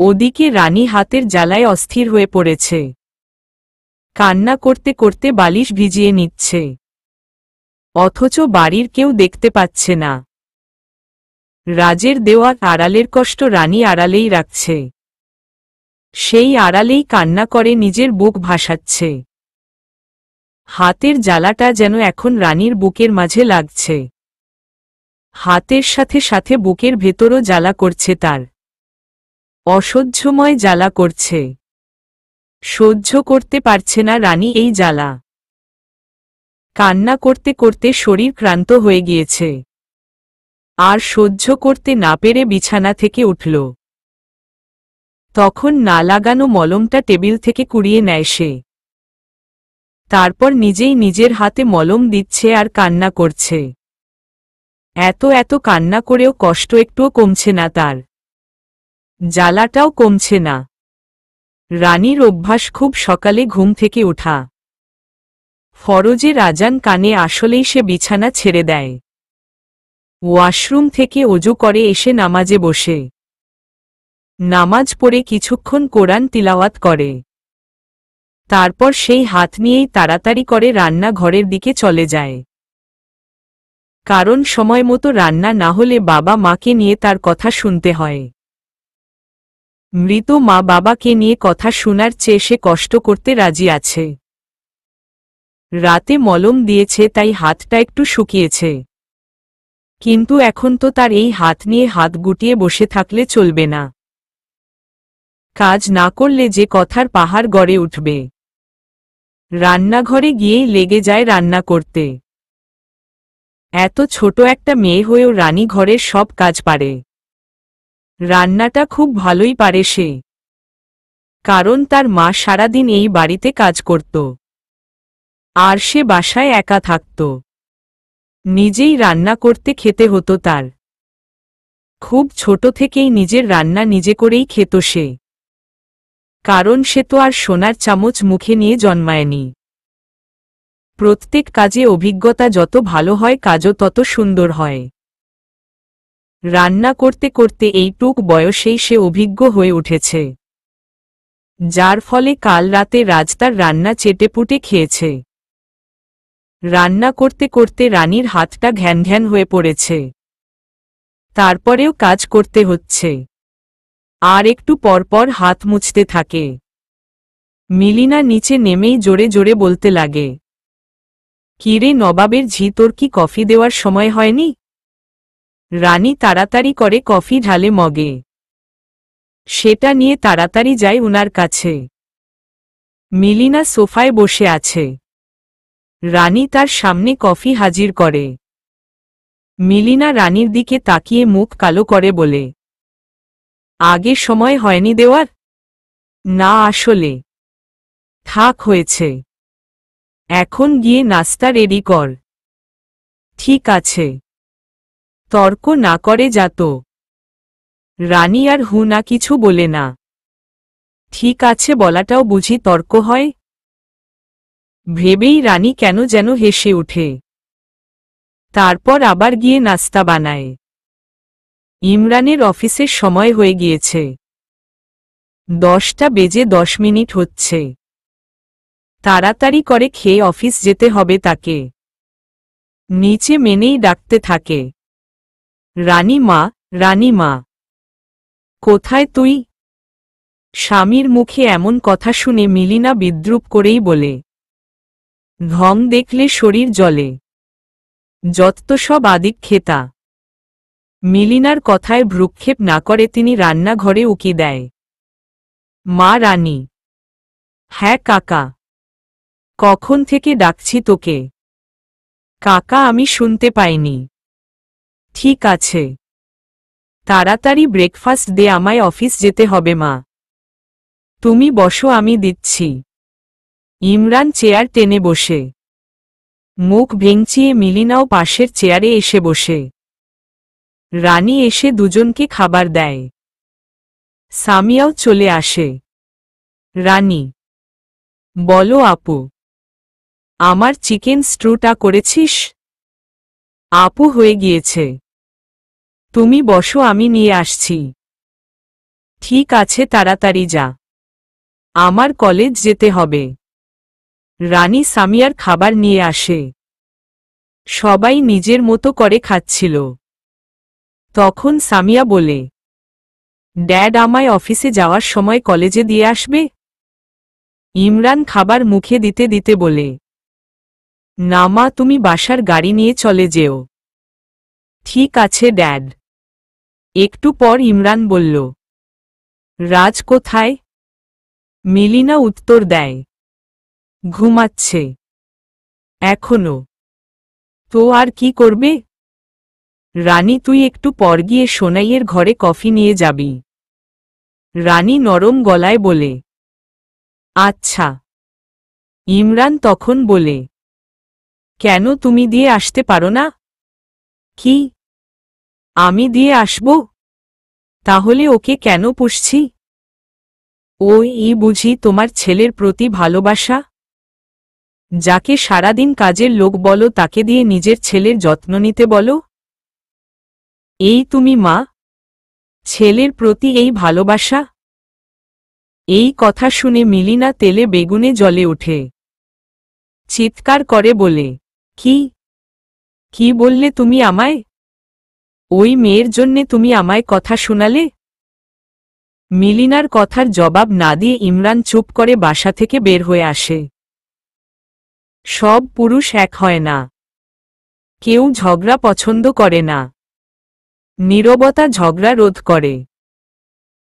ওদিকে রানী হাতের জ্বালায় অস্থির হয়ে পড়েছে। কান্না করতে করতে বালিশ ভিজিয়ে নিচ্ছে, অথচ বাড়ির কেউ দেখতে পাচ্ছে না। রাজের দেওয়া আড়ালের কষ্ট রানী আড়ালেই রাখছে। সেই আড়ালেই কান্না করে নিজের বুক ভাসাচ্ছে। হাতের জ্বালাটা যেন এখন রানীর বুকের মাঝে লাগছে। হাতের সাথে সাথে বুকের ভেতরও জ্বালা করছে তার। অসহ্যময় জ্বালা করছে। সহ্য করতে পারছে না রানী এই জ্বালা। কান্না করতে করতে শরীর ক্লান্ত হয়ে গিয়েছে। আর সহ্য করতে না পেরে বিছানা থেকে উঠল। তখন না লাগানো মলমটা টেবিল থেকে কুড়িয়ে নেয় সে। তারপর নিজেই নিজের হাতে মলম দিচ্ছে আর কান্না করছে। এত কান্না করেও কষ্ট একটুও কমছে না তার। জ্বালাটাও কমছে না। রানীর অভ্যাস খুব সকালে ঘুম থেকে ওঠা। ফরজের আজান কানে আসলেই সে বিছানা ছেড়ে দেয়। ওয়াশরুম থেকে অজু করে এসে নামাজে বসে। নামাজ পড়ে কিছুক্ষণ কোরআন তিলাওয়াত করে। তারপর সেই হাত নিয়েই তাড়াতাড়ি করে রান্না ঘরের দিকে চলে যায়। কারণ সময় মতো রান্না না হলে বাবা মাকে নিয়ে তার কথা শুনতে হয়। মৃত মা বাবাকে নিয়ে কথা শোনার চেয়ে সে কষ্ট করতে রাজি আছে। রাতে মলম দিয়েছে তাই হাতটা একটু শুকিয়েছে। কিন্তু এখন তো তার এই হাত নিয়ে হাত গুটিয়ে বসে থাকলে চলবে না। কাজ না করলে যে কথার পাহাড় গড়ে উঠবে। রান্নাঘরে গিয়েই লেগে যায় রান্না করতে। এত ছোট একটা মেয়ে হয়েও রানী ঘরের সব কাজ পারে। রান্নাটা খুব ভালোই পারে সে। কারণ তার মা সারাদিন এই বাড়িতে কাজ করত। আর সে বাসায় একা থাকত। নিজেই রান্না করতে খেতে হতো তার। খুব ছোট থেকেই নিজের রান্না নিজে করেই খেত সে। কারণ সে তো আর সোনার চামচ মুখে নিয়ে জন্মায়নি। প্রত্যেক কাজে অভিজ্ঞতা যত ভালো হয় কাজও তত সুন্দর হয়। রান্না করতে করতে এইটুক বয়সেই সে অভিজ্ঞ হয়ে উঠেছে। যার ফলে কাল রাতে রাজ তার রান্না চেটেপুটে খেয়েছে। রান্না করতে করতে রানীর হাতটা ঘ্যান ঘ্যান হয়ে পড়েছে। তারপরেও কাজ করতে হচ্ছে। আর একটু পরপর হাত মুছতে থাকে। মিলিনা নিচে নেমেই জোরে জোরে বলতে লাগে, কিরে নবাবের ঝি, তোর কি কফি দেওয়ার সময় হয়নি? রানী তাড়াতাড়ি করে কফি ঢালে মগে। সেটা নিয়ে তাড়াতাড়ি যায় উনার কাছে। মিলিনা সোফায় বসে আছে। রানী তার সামনে কফি হাজির করে। মিলিনা রানীর দিকে তাকিয়ে মুখ কালো করে বলে, আগে সময় হয়নি দেওয়ার? না আসলে। থাক হয়েছে। এখন গিয়ে নাস্তা রেডি কর। ঠিক আছে। তর্ক না করে যা তো। রানী আর হু না কিছু বলে না। ঠিক আছে বলাটাও বুঝি তর্ক হয়? ভেবেই রানী কেন যেন হেসে ওঠে। তারপর আবার গিয়ে নাস্তা বানায়। ইমরানের অফিসের সময় হয়ে গিয়েছে। 10:10 হচ্ছে। তাড়াতাড়ি করে খেয়ে অফিস যেতে হবে তাকে। নিচে মেনেই ডাকতে থাকে, রানী মা, রানী মা। কোথায় তুই? স্বামীর মুখে এমন কথা শুনে মিলিনা বিদ্রুপ করেই বলে, ঢং দেখলে শরীর জ্বলে। যত সব আদিক্ষেতা। মিলিনার কথায় ভ্রুক্ষেপ না করে তিনি রান্নাঘরে উকি দেয়। মা রানী। হ্যাঁ কাকা। কখন থেকে ডাকছি তোকে? কাকা আমি শুনতে পাইনি। ঠিক আছে। তাড়াতাড়ি ব্রেকফাস্ট দে, আমায় অফিস যেতে হবে মা। তুমি বসো আমি দিচ্ছি। ইমরান চেয়ার টেনে বসে। মুখ ভেঙচিয়ে মিলিনাও পাশের চেয়ারে এসে বসে। রানী এসে দুজনকে খাবার দেয়। সামিয়াও চলে আসে। রানী। বলো আপু। আমার চিকেন স্ট্রুটা করেছিস? আপু হয়ে গিয়েছে। তুমি বসো আমি নিয়ে আসছি। ঠিক আছে তাড়াতাড়ি যা। আমার কলেজ যেতে হবে। রানী সামিয়ার খাবার নিয়ে আসে। সবাই নিজের মতো করে খাচ্ছিল। তখন সামিয়া বলে, ড্যাড আমায় অফিসে যাওয়ার সময় কলেজে দিয়ে আসবে? ইমরান খাবার মুখে দিতে দিতে বলে, না মা, তুমি বাসার গাড়ি নিয়ে চলে যেও। ঠিক আছে ড্যাড। একটু পর ইমরান বলল, রাজ কোথায়? মিলিনা উত্তর দেয়, ঘুমাচ্ছে। এখনো? তো আর কি করবে? রানী তুই একটু পর গিয়ে সোনাইয়ের ঘরে কফি নিয়ে যাবি। রানী নরম গলায় বলে, আচ্ছা। ইমরান তখন বলে, কেন তুমি দিয়ে আসতে পারো না? কি? আমি দিয়ে আসব? তাহলে ওকে কেন পুষছি? ওই বুঝি তোমার ছেলের প্রতি ভালোবাসা? যাকে সারাদিন কাজের লোক বলো তাকে দিয়ে নিজের ছেলের যত্ন নিতে বলো? এই তুমি মা? ছেলের প্রতি এই ভালোবাসা? এই কথা শুনে মিলিনা তেলে বেগুনে জ্বলে ওঠে। চিৎকার করে বলে, কি? কি বললে তুমি আমায়? ওই মেয়ের জন্যে তুমি আমায় কথা শোনালে? মিলিনার কথার জবাব না দিয়ে ইমরান চুপ করে বাসা থেকে বের হয়ে আসে। সব পুরুষ এক হয় না। কেউ ঝগড়া পছন্দ করে না। নীরবতা ঝগড়া রোধ করে।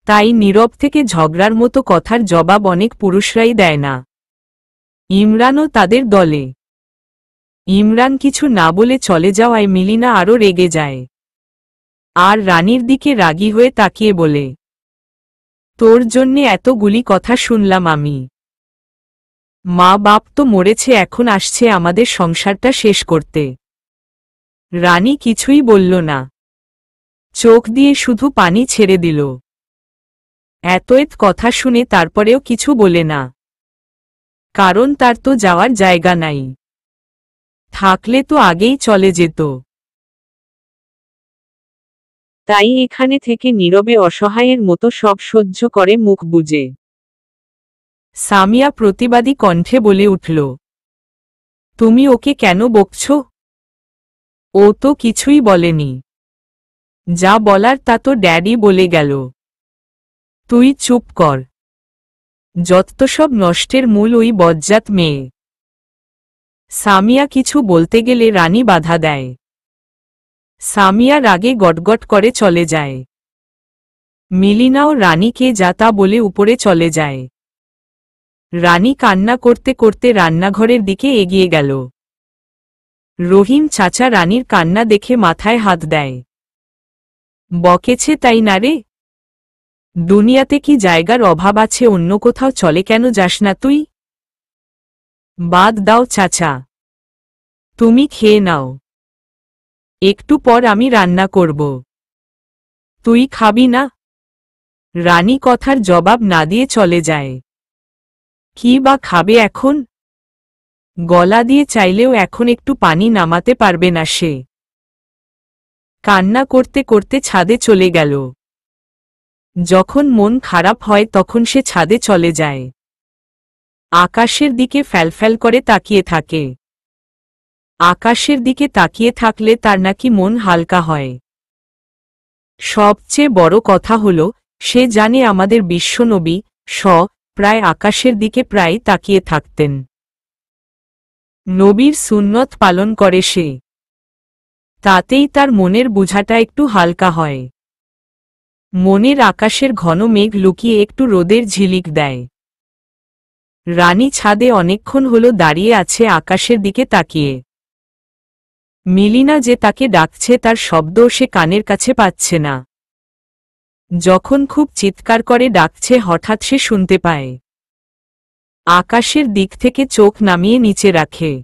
তাই নীরব থেকে ঝগড়ার মতো কথার জবাব অনেক পুরুষরাই দেয় না। ইমরানও তাদের দলে। ইমরান কিছু না বলে চলে যাওয়ায় মিলিনা আরও রেগে যায়। আর রানীর দিকে রাগী হয়ে তাকিয়ে বলে, তোর জন্যে এতগুলি কথা শুনলাম আমি। মা বাপ তো মরেছে, এখন আসছে আমাদের সংসারটা শেষ করতে। রানী কিছুই বলল না। চোখ দিয়ে শুধু পানি ছেড়ে দিল। এত কথা শুনে তারপরেও কিছু বলে না। কারণ তার তো যাওয়ার জায়গা নাই। থাকলে তো আগেই চলে যেত। তাই এখানে থেকে নীরবে অসহায়ের মতো সব সহ্য করে মুখ বুজে। সামিয়া প্রতিবাদী কণ্ঠে বলে উঠল, তুমি ওকে কেন বকছ? ও তো কিছুই বলেনি। যা বলার তা তো ড্যাডি বলে গেল। তুই চুপ কর। যত্তসব নষ্টের মূল ওই বজ্জাত মেয়ে। সামিয়া কিছু বলতে গেলে রানী বাধা দেয়। সামিয়া রাগে গটগট করে চলে যায়। মিলিনাও রানীকে যা তা বলে উপরে চলে যায়। রানী কান্না করতে করতে রান্নাঘরের দিকে এগিয়ে গেল। রহিম চাচা রানীর কান্না দেখে মাথায় হাত দেয়। বকেছে তাই না রে? দুনিয়াতে কি জায়গার অভাব আছে? অন্য কোথাও চলে কেন যাস না তুই? বাদ দাও চাচা, তুমি খেয়ে নাও। একটু পর আমি রান্না করব। তুই খাবি না? রানী কথার জবাব না দিয়ে চলে যায়। কি বা খাবে এখন? গলা দিয়ে চাইলেও এখন একটু পানি নামাতে পারবে না সে। কান্না করতে করতে ছাদে চলে গেল। যখন মন খারাপ হয় তখন সে ছাদে চলে যায়। আকাশের দিকে ফ্যালফ্যাল করে তাকিয়ে থাকে। আকাশের দিকে তাকিয়ে থাকলে তার নাকি মন হালকা হয়। সবচেয়ে বড় কথা হল, সে জানে আমাদের বিশ্বনবী প্রায় আকাশের দিকে প্রায় তাকিয়ে থাকতেন। নবীর সুন্নত পালন করে সে। তাতেই তার মনের বোঝাটা একটু হালকা হয়। মনের আকাশের ঘন মেঘ লুকিয়ে একটু রোদের ঝিলিক দেয়। রানী ছাদে অনেকক্ষণ হল দাঁড়িয়ে আছে আকাশের দিকে তাকিয়ে। মিলিনা যে তাকে ডাকছে তার শব্দও সে কানের কাছে পাচ্ছে না। যখন খুব চিৎকার করে ডাকছে হঠাৎ সে শুনতে পায়। আকাশের দিক থেকে চোখ নামিয়ে নিচে রাখে।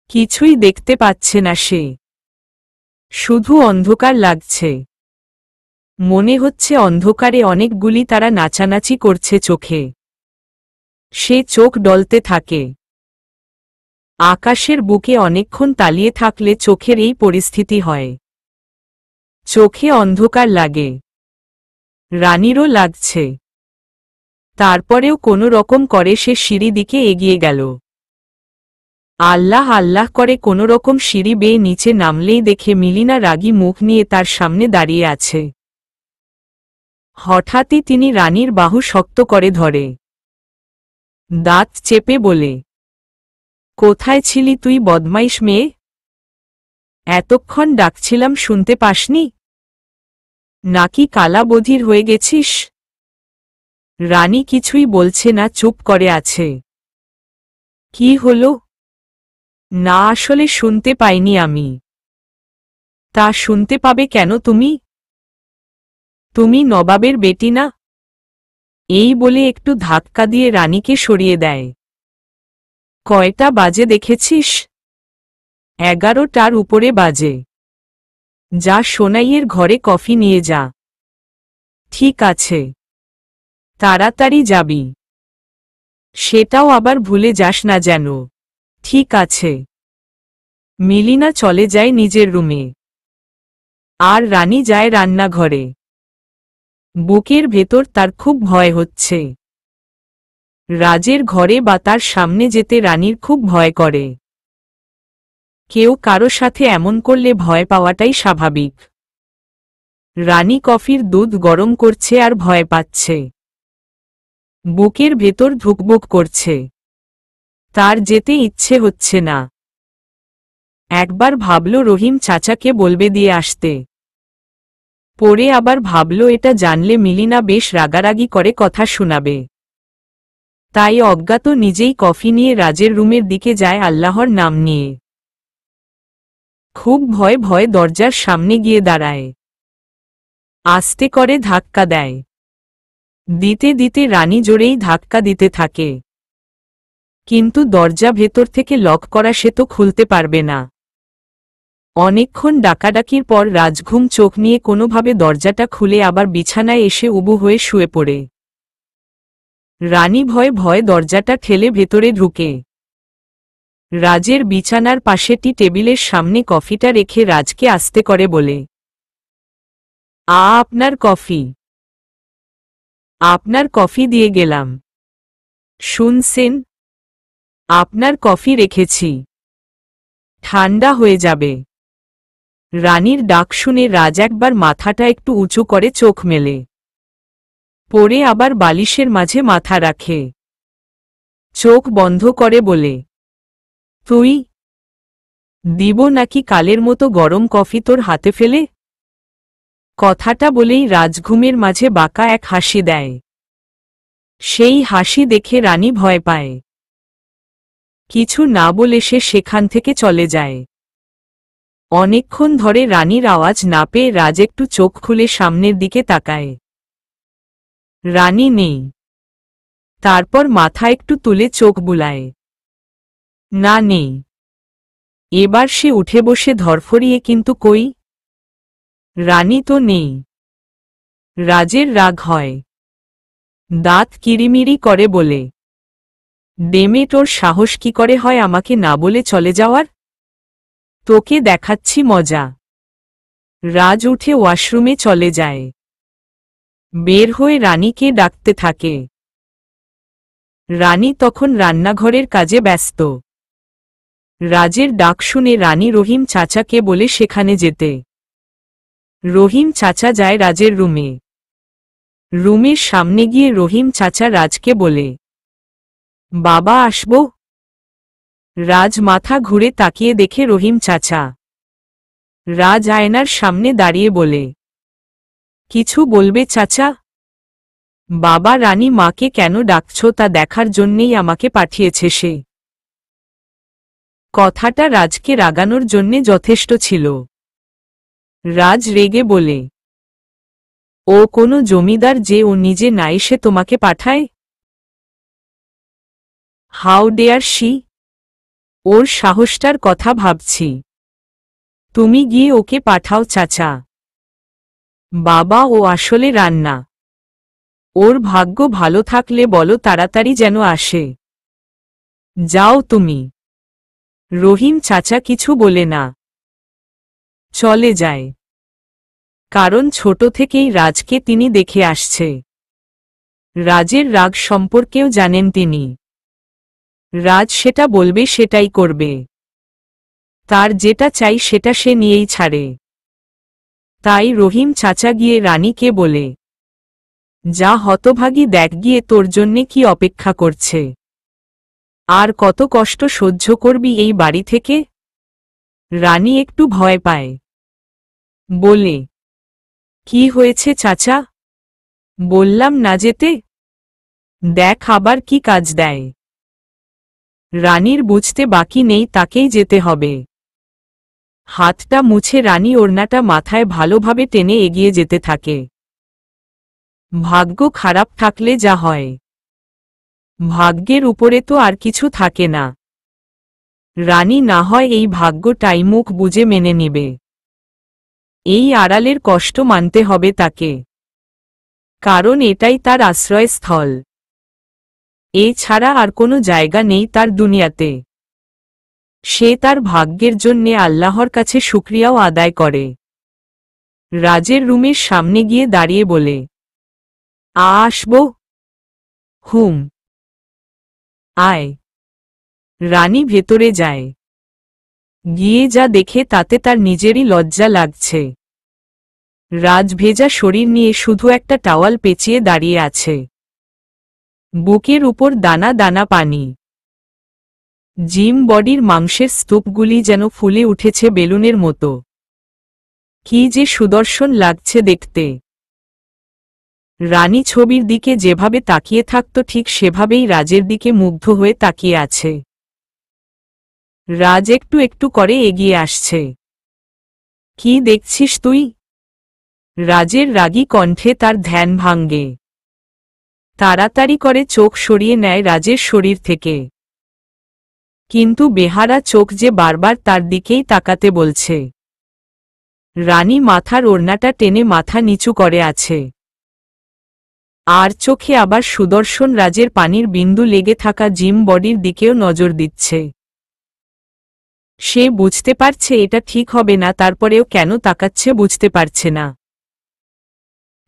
কিছুই দেখতে পাচ্ছে না সে। শুধু অন্ধকার লাগছে। মনে হচ্ছে অন্ধকারে অনেকগুলি তারা নাচানাচি করছে চোখে। সে চোখ ডলতে থাকে। আকাশের বুকে অনেকক্ষণ তালিয়ে থাকলে চোখের এই পরিস্থিতি হয়। চোখে অন্ধকার লাগে। রানীরও লাগছে। তারপরেও কোনো রকম করে সে সিঁড়ি দিকে এগিয়ে গেল। আল্লাহ আল্লাহ করে কোনো রকম সিঁড়ি বেয়ে নিচে নামলেই দেখে মিলিনা রাগী মুখ নিয়ে তার সামনে দাঁড়িয়ে আছে। হঠাৎই তিনি রানীর বাহু শক্ত করে ধরে। দাঁত চেপে বলে, কোথায় ছিলি তুই বদমাইশ মেয়ে? এতক্ষণ ডাকছিলাম শুনতে পাসনি? নাকি কালা বধির হয়ে গেছিস? রানী কিছুই বলছে না, চুপ করে আছে। কি হলো? না আসলে শুনতে পাইনি আমি। তা শুনতে পাবে কেন তুমি? তুমি নবাবের বেটি না? এই বলে একটু ধাক্কা দিয়ে রানীকে সরিয়ে দেয়। কয়টা বাজে দেখেছিস? 11টার উপরে বাজে। যা সোনাইয়ের ঘরে কফি নিয়ে যা। ঠিক আছে, তাড়াতাড়ি যাবি। সেটাও আবার ভুলে যাস না যেন। ঠিক আছে। মিলিনা চলে যায় নিজের রুমে। আর রানী যায় রান্নাঘরে। বুকের ভেতর তার খুব ভয় হচ্ছে। রাজের ঘরে বা তার সামনে যেতে রানীর খুব ভয় করে। কেউ কারো সাথে এমন করলে ভয় পাওয়াটাই স্বাভাবিক। রানী কফির দুধ গরম করছে আর ভয় পাচ্ছে। বুকের ভেতর ধুকবুক করছে। তার যেতে ইচ্ছে হচ্ছে না। একবার ভাবল রহিম চাচাকে বলবে দিয়ে আসতে। পরে আবার ভাবল এটা জানলে মিলিনা বেশ রাগারাগি করে কথা শোনাবে। তাই অজ্ঞাত নিজেই কফি নিয়ে রাজের রুমের দিকে যায় আল্লাহর নাম নিয়ে। খুব ভয়ে ভয়ে দরজার সামনে গিয়ে দাঁড়ায়। আস্তে করে ধাক্কা দেয়। দিতে দিতে রানী জোরেই ধাক্কা দিতে থাকে। কিন্তু দরজা ভেতর থেকে লক করা, সে তো খুলতে পারবে না। অনেকক্ষণ ডাকাডাকির পর রাজঘুম চোখ নিয়ে কোনোভাবে দরজাটা খুলে আবার বিছানায় এসে উবু হয়ে শুয়ে পড়ে। রানী ভয়ে ভয়ে দরজাটা ঠেলে ভেতরে ঢুকে। রাজের বিছানার পাশে টি টেবিলের সামনে কফিটা রেখে রাজকে আস্তে করে বলে, আপনার কফি। আপনার কফি দিয়ে গেলাম। শুনছেন? আপনার কফি রেখেছি, ঠান্ডা হয়ে যাবে। রানীর ডাক শুনে রাজ একবার মাথাটা একটু উঁচু করে চোখ মেলে, পরে আবার বালিশের মাঝে মাথা রাখে, চোখ বন্ধ করে বলে, তুই দিব নাকি কালের মতো গরম কফি তোর হাতে ফেলে? কথাটা বলেই রাজঘুমের মাঝে বাঁকা এক হাসি দেয়। সেই হাসি দেখে রানী ভয় পায়। কিছু না বলে সে সেখান থেকে চলে যায়। অনেকক্ষণ ধরে রানীর আওয়াজ না পেয়ে রাজ একটু চোখ খুলে সামনের দিকে তাকায়। রানী নেই। তারপর মাথা একটু তুলে চোখ বুলায়। না, নেই। এবার সে উঠে বসে ধরফরিয়ে, কিন্তু কই, রানী তো নেই। রাজের রাগ হয়, দাঁত কিরিমিরি করে বলে, ডেমে তোর সাহস কি করে হয় আমাকে না বলে চলে যাওয়ার? তোকে দেখাচ্ছি মজা। রাজ উঠে ওয়াশরুমে চলে যায়। বের হয়ে রানীকে ডাকতে থাকে। রানী তখন রান্নাঘরের কাজে ব্যস্ত। রাজের ডাক শুনে রানী রহিম চাচাকে বলে সেখানে যেতে। রহিম চাচা যায় রাজের রুমে। রুমের সামনে গিয়ে রহিম চাচা রাজকে বলে, বাবা আসবো? রাজ মাথা ঘুরে তাকিয়ে দেখে রহিম চাচা। রাজ আয়নার সামনে দাঁড়িয়ে বলে, কিছু বলবে চাচা? বাবা, রানী মাকে কেন ডাকছ তা দেখার জন্যেই আমাকে পাঠিয়েছে সে। কথাটা রাজকে রাগানোর জন্যে যথেষ্ট ছিল। রাজ রেগে বলে, ও কোনো জমিদার যে ও নিজে না এসে তোমাকে পাঠায়? How dare she! ওর সাহসটার কথা ভাবছি। তুমি গিয়ে ওকে পাঠাও চাচা। বাবা, ও আসলে রান্না। ওর ভাগ্য ভালো থাকলে বলো তাড়াতাড়ি যেন আসে। যাও তুমি। রহিম চাচা কিছু বলে না, চলে যায়। কারণ ছোট থেকেই রাজকে তিনি দেখে আসছে। রাজের রাগ সম্পর্কেও জানেন তিনি। রাজ সেটা বলবে, সেটাই করবে। তার যেটা চাই সেটা সে নিয়েই ছাড়ে। তাই রহিম চাচা গিয়ে রানীকে বলে, যা হতভাগী, দেখ গিয়ে তোর জন্যে কি অপেক্ষা করছে। আর কত কষ্ট সহ্য করবি এই বাড়ি থেকে? রানী একটু ভয় পায়, বলে, কি হয়েছে চাচা? বললাম না যেতে। দেখ আবার কি কাজ দেয়। রানীর বুঝতে বাকি নেই তাকেই যেতে হবে। হাতটা মুছে রানী ওড়নাটা মাথায় ভালোভাবে টেনে এগিয়ে যেতে থাকে। ভাগ্য খারাপ থাকলে যা হয়, ভাগ্যের উপরে তো আর কিছু থাকে না। রানী না হয় এই ভাগ্যটাই মুখ বুজে মেনে নিবে। এই আড়ালের কষ্ট মানতে হবে তাকে, কারণ এটাই তার আশ্রয়স্থল। এছাড়া আর কোনো জায়গা নেই তার দুনিয়াতে। সে তার ভাগ্যের জন্যে আল্লাহর কাছে শুকরিয়াও আদায় করে। রাজের রুমের সামনে গিয়ে দাঁড়িয়ে বলে, আসবো? হুম, আয়। রানী ভেতরে যায়। গিয়ে যা দেখে তাতে তার নিজেরই লজ্জা লাগছে। রাজ ভেজা শরীর নিয়ে শুধু একটা টাওয়াল পেঁচিয়ে দাঁড়িয়ে আছে। বুকের উপর দানা দানা পানি। জিম বডির মাংসের স্তূপগুলি যেন ফুলে উঠেছে বেলুনের মতো। কি যে সুদর্শন লাগছে দেখতে। রানী ছবির দিকে যেভাবে তাকিয়ে থাকত ঠিক সেভাবেই রাজের দিকে মুগ্ধ হয়ে তাকিয়ে আছে। রাজ একটু একটু করে এগিয়ে আসছে। কি দেখছিস তুই? রাজের রাগী কণ্ঠে তার ধ্যান ভাঙ্গে। তাড়াতাড়ি করে চোখ সরিয়ে নেয় রাজের শরীর থেকে। কিন্তু বেহারা চোখ যে বারবার তার দিকেই তাকাতে বলছে। রানী মাথার ওড়নাটা টেনে মাথা নিচু করে আছে। আর চোখে আবার সুদর্শন রাজের পানির বিন্দু লেগে থাকা জিম বডির দিকেও নজর দিচ্ছে। সে বুঝতে পারছে এটা ঠিক হবে না, তারপরেও কেন তাকাচ্ছে বুঝতে পারছে না।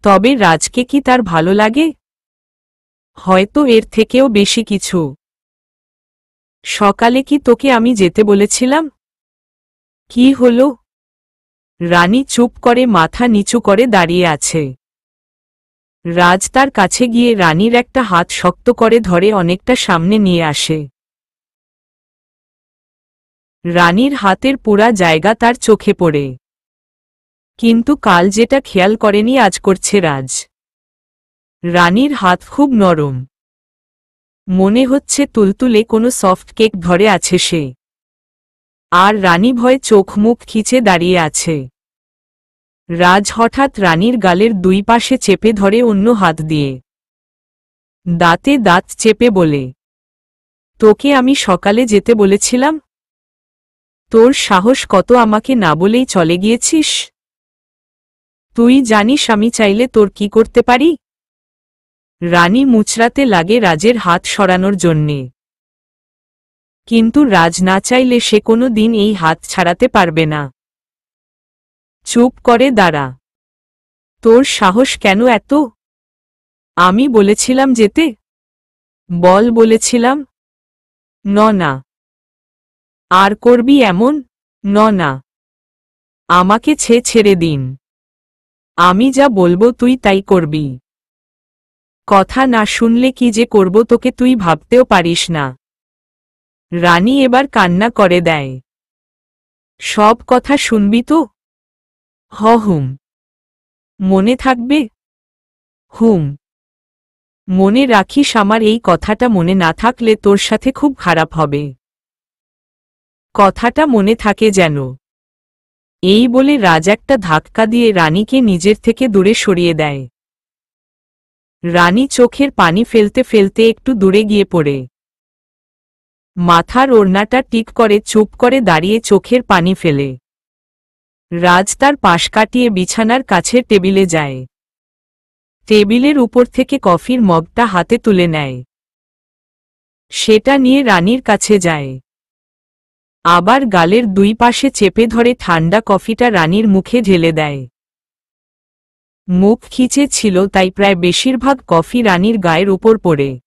তবে রাজকে কি তার ভালো লাগে? হয়তো এর থেকেও বেশি কিছু। সকালে কি তোকে আমি যেতে বলেছিলাম? কি হলো? রানী চুপ করে মাথা নিচু করে দাঁড়িয়ে আছে। রাজ তার কাছে গিয়ে রানীর একটা হাত শক্ত করে ধরে অনেকটা সামনে নিয়ে আসে। রানীর হাতের পুরা জায়গা তার চোখে পড়ে। কিন্তু কাল যেটা খেয়াল করেনি আজ করছে রাজ। রানীর হাত খুব নরম, মনে হচ্ছে তুলতুলে কোনো সফট কেক ধরে আছে সে। আর রানী ভয়ে চোখ মুখ খিচে দাঁড়িয়ে আছে। রাজ হঠাৎ রানীর গালের দুই পাশে চেপে ধরে অন্য হাত দিয়ে। দাঁতে দাঁত চেপে বলে, তোকে আমি সকালে যেতে বলেছিলাম? তোর সাহস কত আমাকে না বলেই চলে গিয়েছিস? তুই জানিস আমি চাইলে তোর কি করতে পারি? রানী মুচড়াতে লাগে রাজের হাত সরানোর জন্যে। কিন্তু রাজ না চাইলে সে কোনো দিন এই হাত ছাড়াতে পারবে না। চুপ করে দাঁড়া। তোর সাহস কেন এত? আমি বলেছিলাম যেতে? বল বলেছিলাম। না। আর করবি এমন? না। আমাকে ছেড়ে দিন। আমি যা বলবো তুই তাই করবি। কথা না শুনলে কি যে করব তোকে তুই ভাবতেও পারিস না। রানী এবার কান্না করে দেয়। সব কথা শুনবি তো? হুম। মনে থাকবে? হুম। মনে রাখিস, আমার এই কথাটা মনে না থাকলে তোর সাথে খুব খারাপ হবে। কথাটা মনে থাকে যেন। এই বলে রাজ একটা ধাক্কা দিয়ে রানীকে নিজের থেকে দূরে সরিয়ে দেয়। রানী চোখের পানি ফেলতে ফেলতে একটু দূরে গিয়ে পড়ে। মাথার ওড়নাটা টিক করে চুপ করে দাঁড়িয়ে চোখের পানি ফেলে। রাজ তার পাশ কাটিয়ে বিছানার কাছের টেবিলে যায়। টেবিলের উপর থেকে কফির মগটা হাতে তুলে নেয়। সেটা নিয়ে রানীর কাছে যায়। আবার গালের দুই পাশে চেপে ধরে ঠান্ডা কফিটা রানীর মুখে ঢেলে দেয়। মুখ খিচে ছিল তাই প্রায় বেশিরভাগ কফি রানীর গায়ের উপর পড়ে।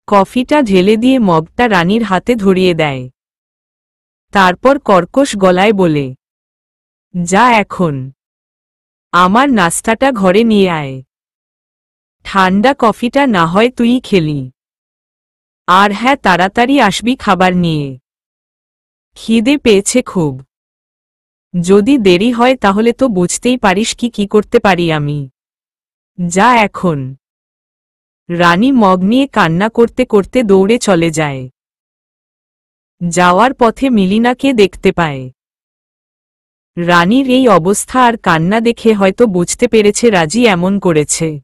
কফিটা ঢেলে দিয়ে মগটা রানীর হাতে ধরিয়ে দেয়। তারপর কর্কশ গলায় বলে, যা এখন। আমার নাস্তাটা ঘরে নিয়ে আয়। ঠান্ডা কফিটা না হয় তুই খেলি। আর হ্যাঁ, তাড়াতাড়ি আসবি খাবার নিয়ে। খিদে পেয়েছে খুব। যদি দেরি হয় তাহলে তো বুঝতেই পারিস কি করতে পারি আমি। যা এখন। রানী মগ নিয়ে কান্না করতে করতে দৌড়ে চলে যায়। যাওয়ার পথে মিলিনাকে দেখতে পায়। রানীর এই অবস্থা আর কান্না দেখে হয়তো বুঝতে পেরেছে রাজি এমন করেছে।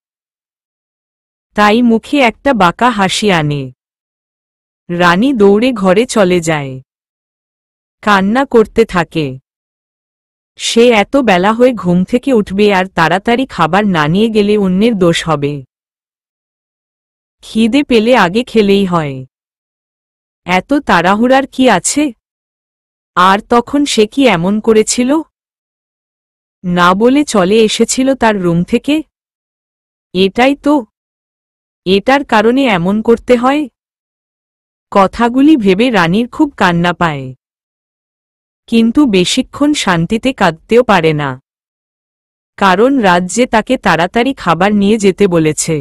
তাই মুখে একটা বাঁকা হাসি আনে। রানী দৌড়ে ঘরে চলে যায়। কান্না করতে থাকে। সে এত বেলা হয়ে ঘুম থেকে উঠবে আর তাড়াতাড়ি খাবার না নিয়ে গেলে অন্যের দোষ হবে। খিদে পেলে আগে খেলেই হয়। এত তাড়াহুড়ার কি আছে? আর তখন সে কি এমন করেছিল? না বলে চলে এসেছিল তার রুম থেকে? এটাই তো। এটার কারণে এমন করতে হয়? কথাগুলি ভেবে রানীর খুব কান্না পায়। কিন্তু বেশিক্ষণ শান্তিতে কাঁদতেও পারে না। কারণ রাজ যে তাকে তাড়াতাড়ি খাবার নিয়ে যেতে বলেছে।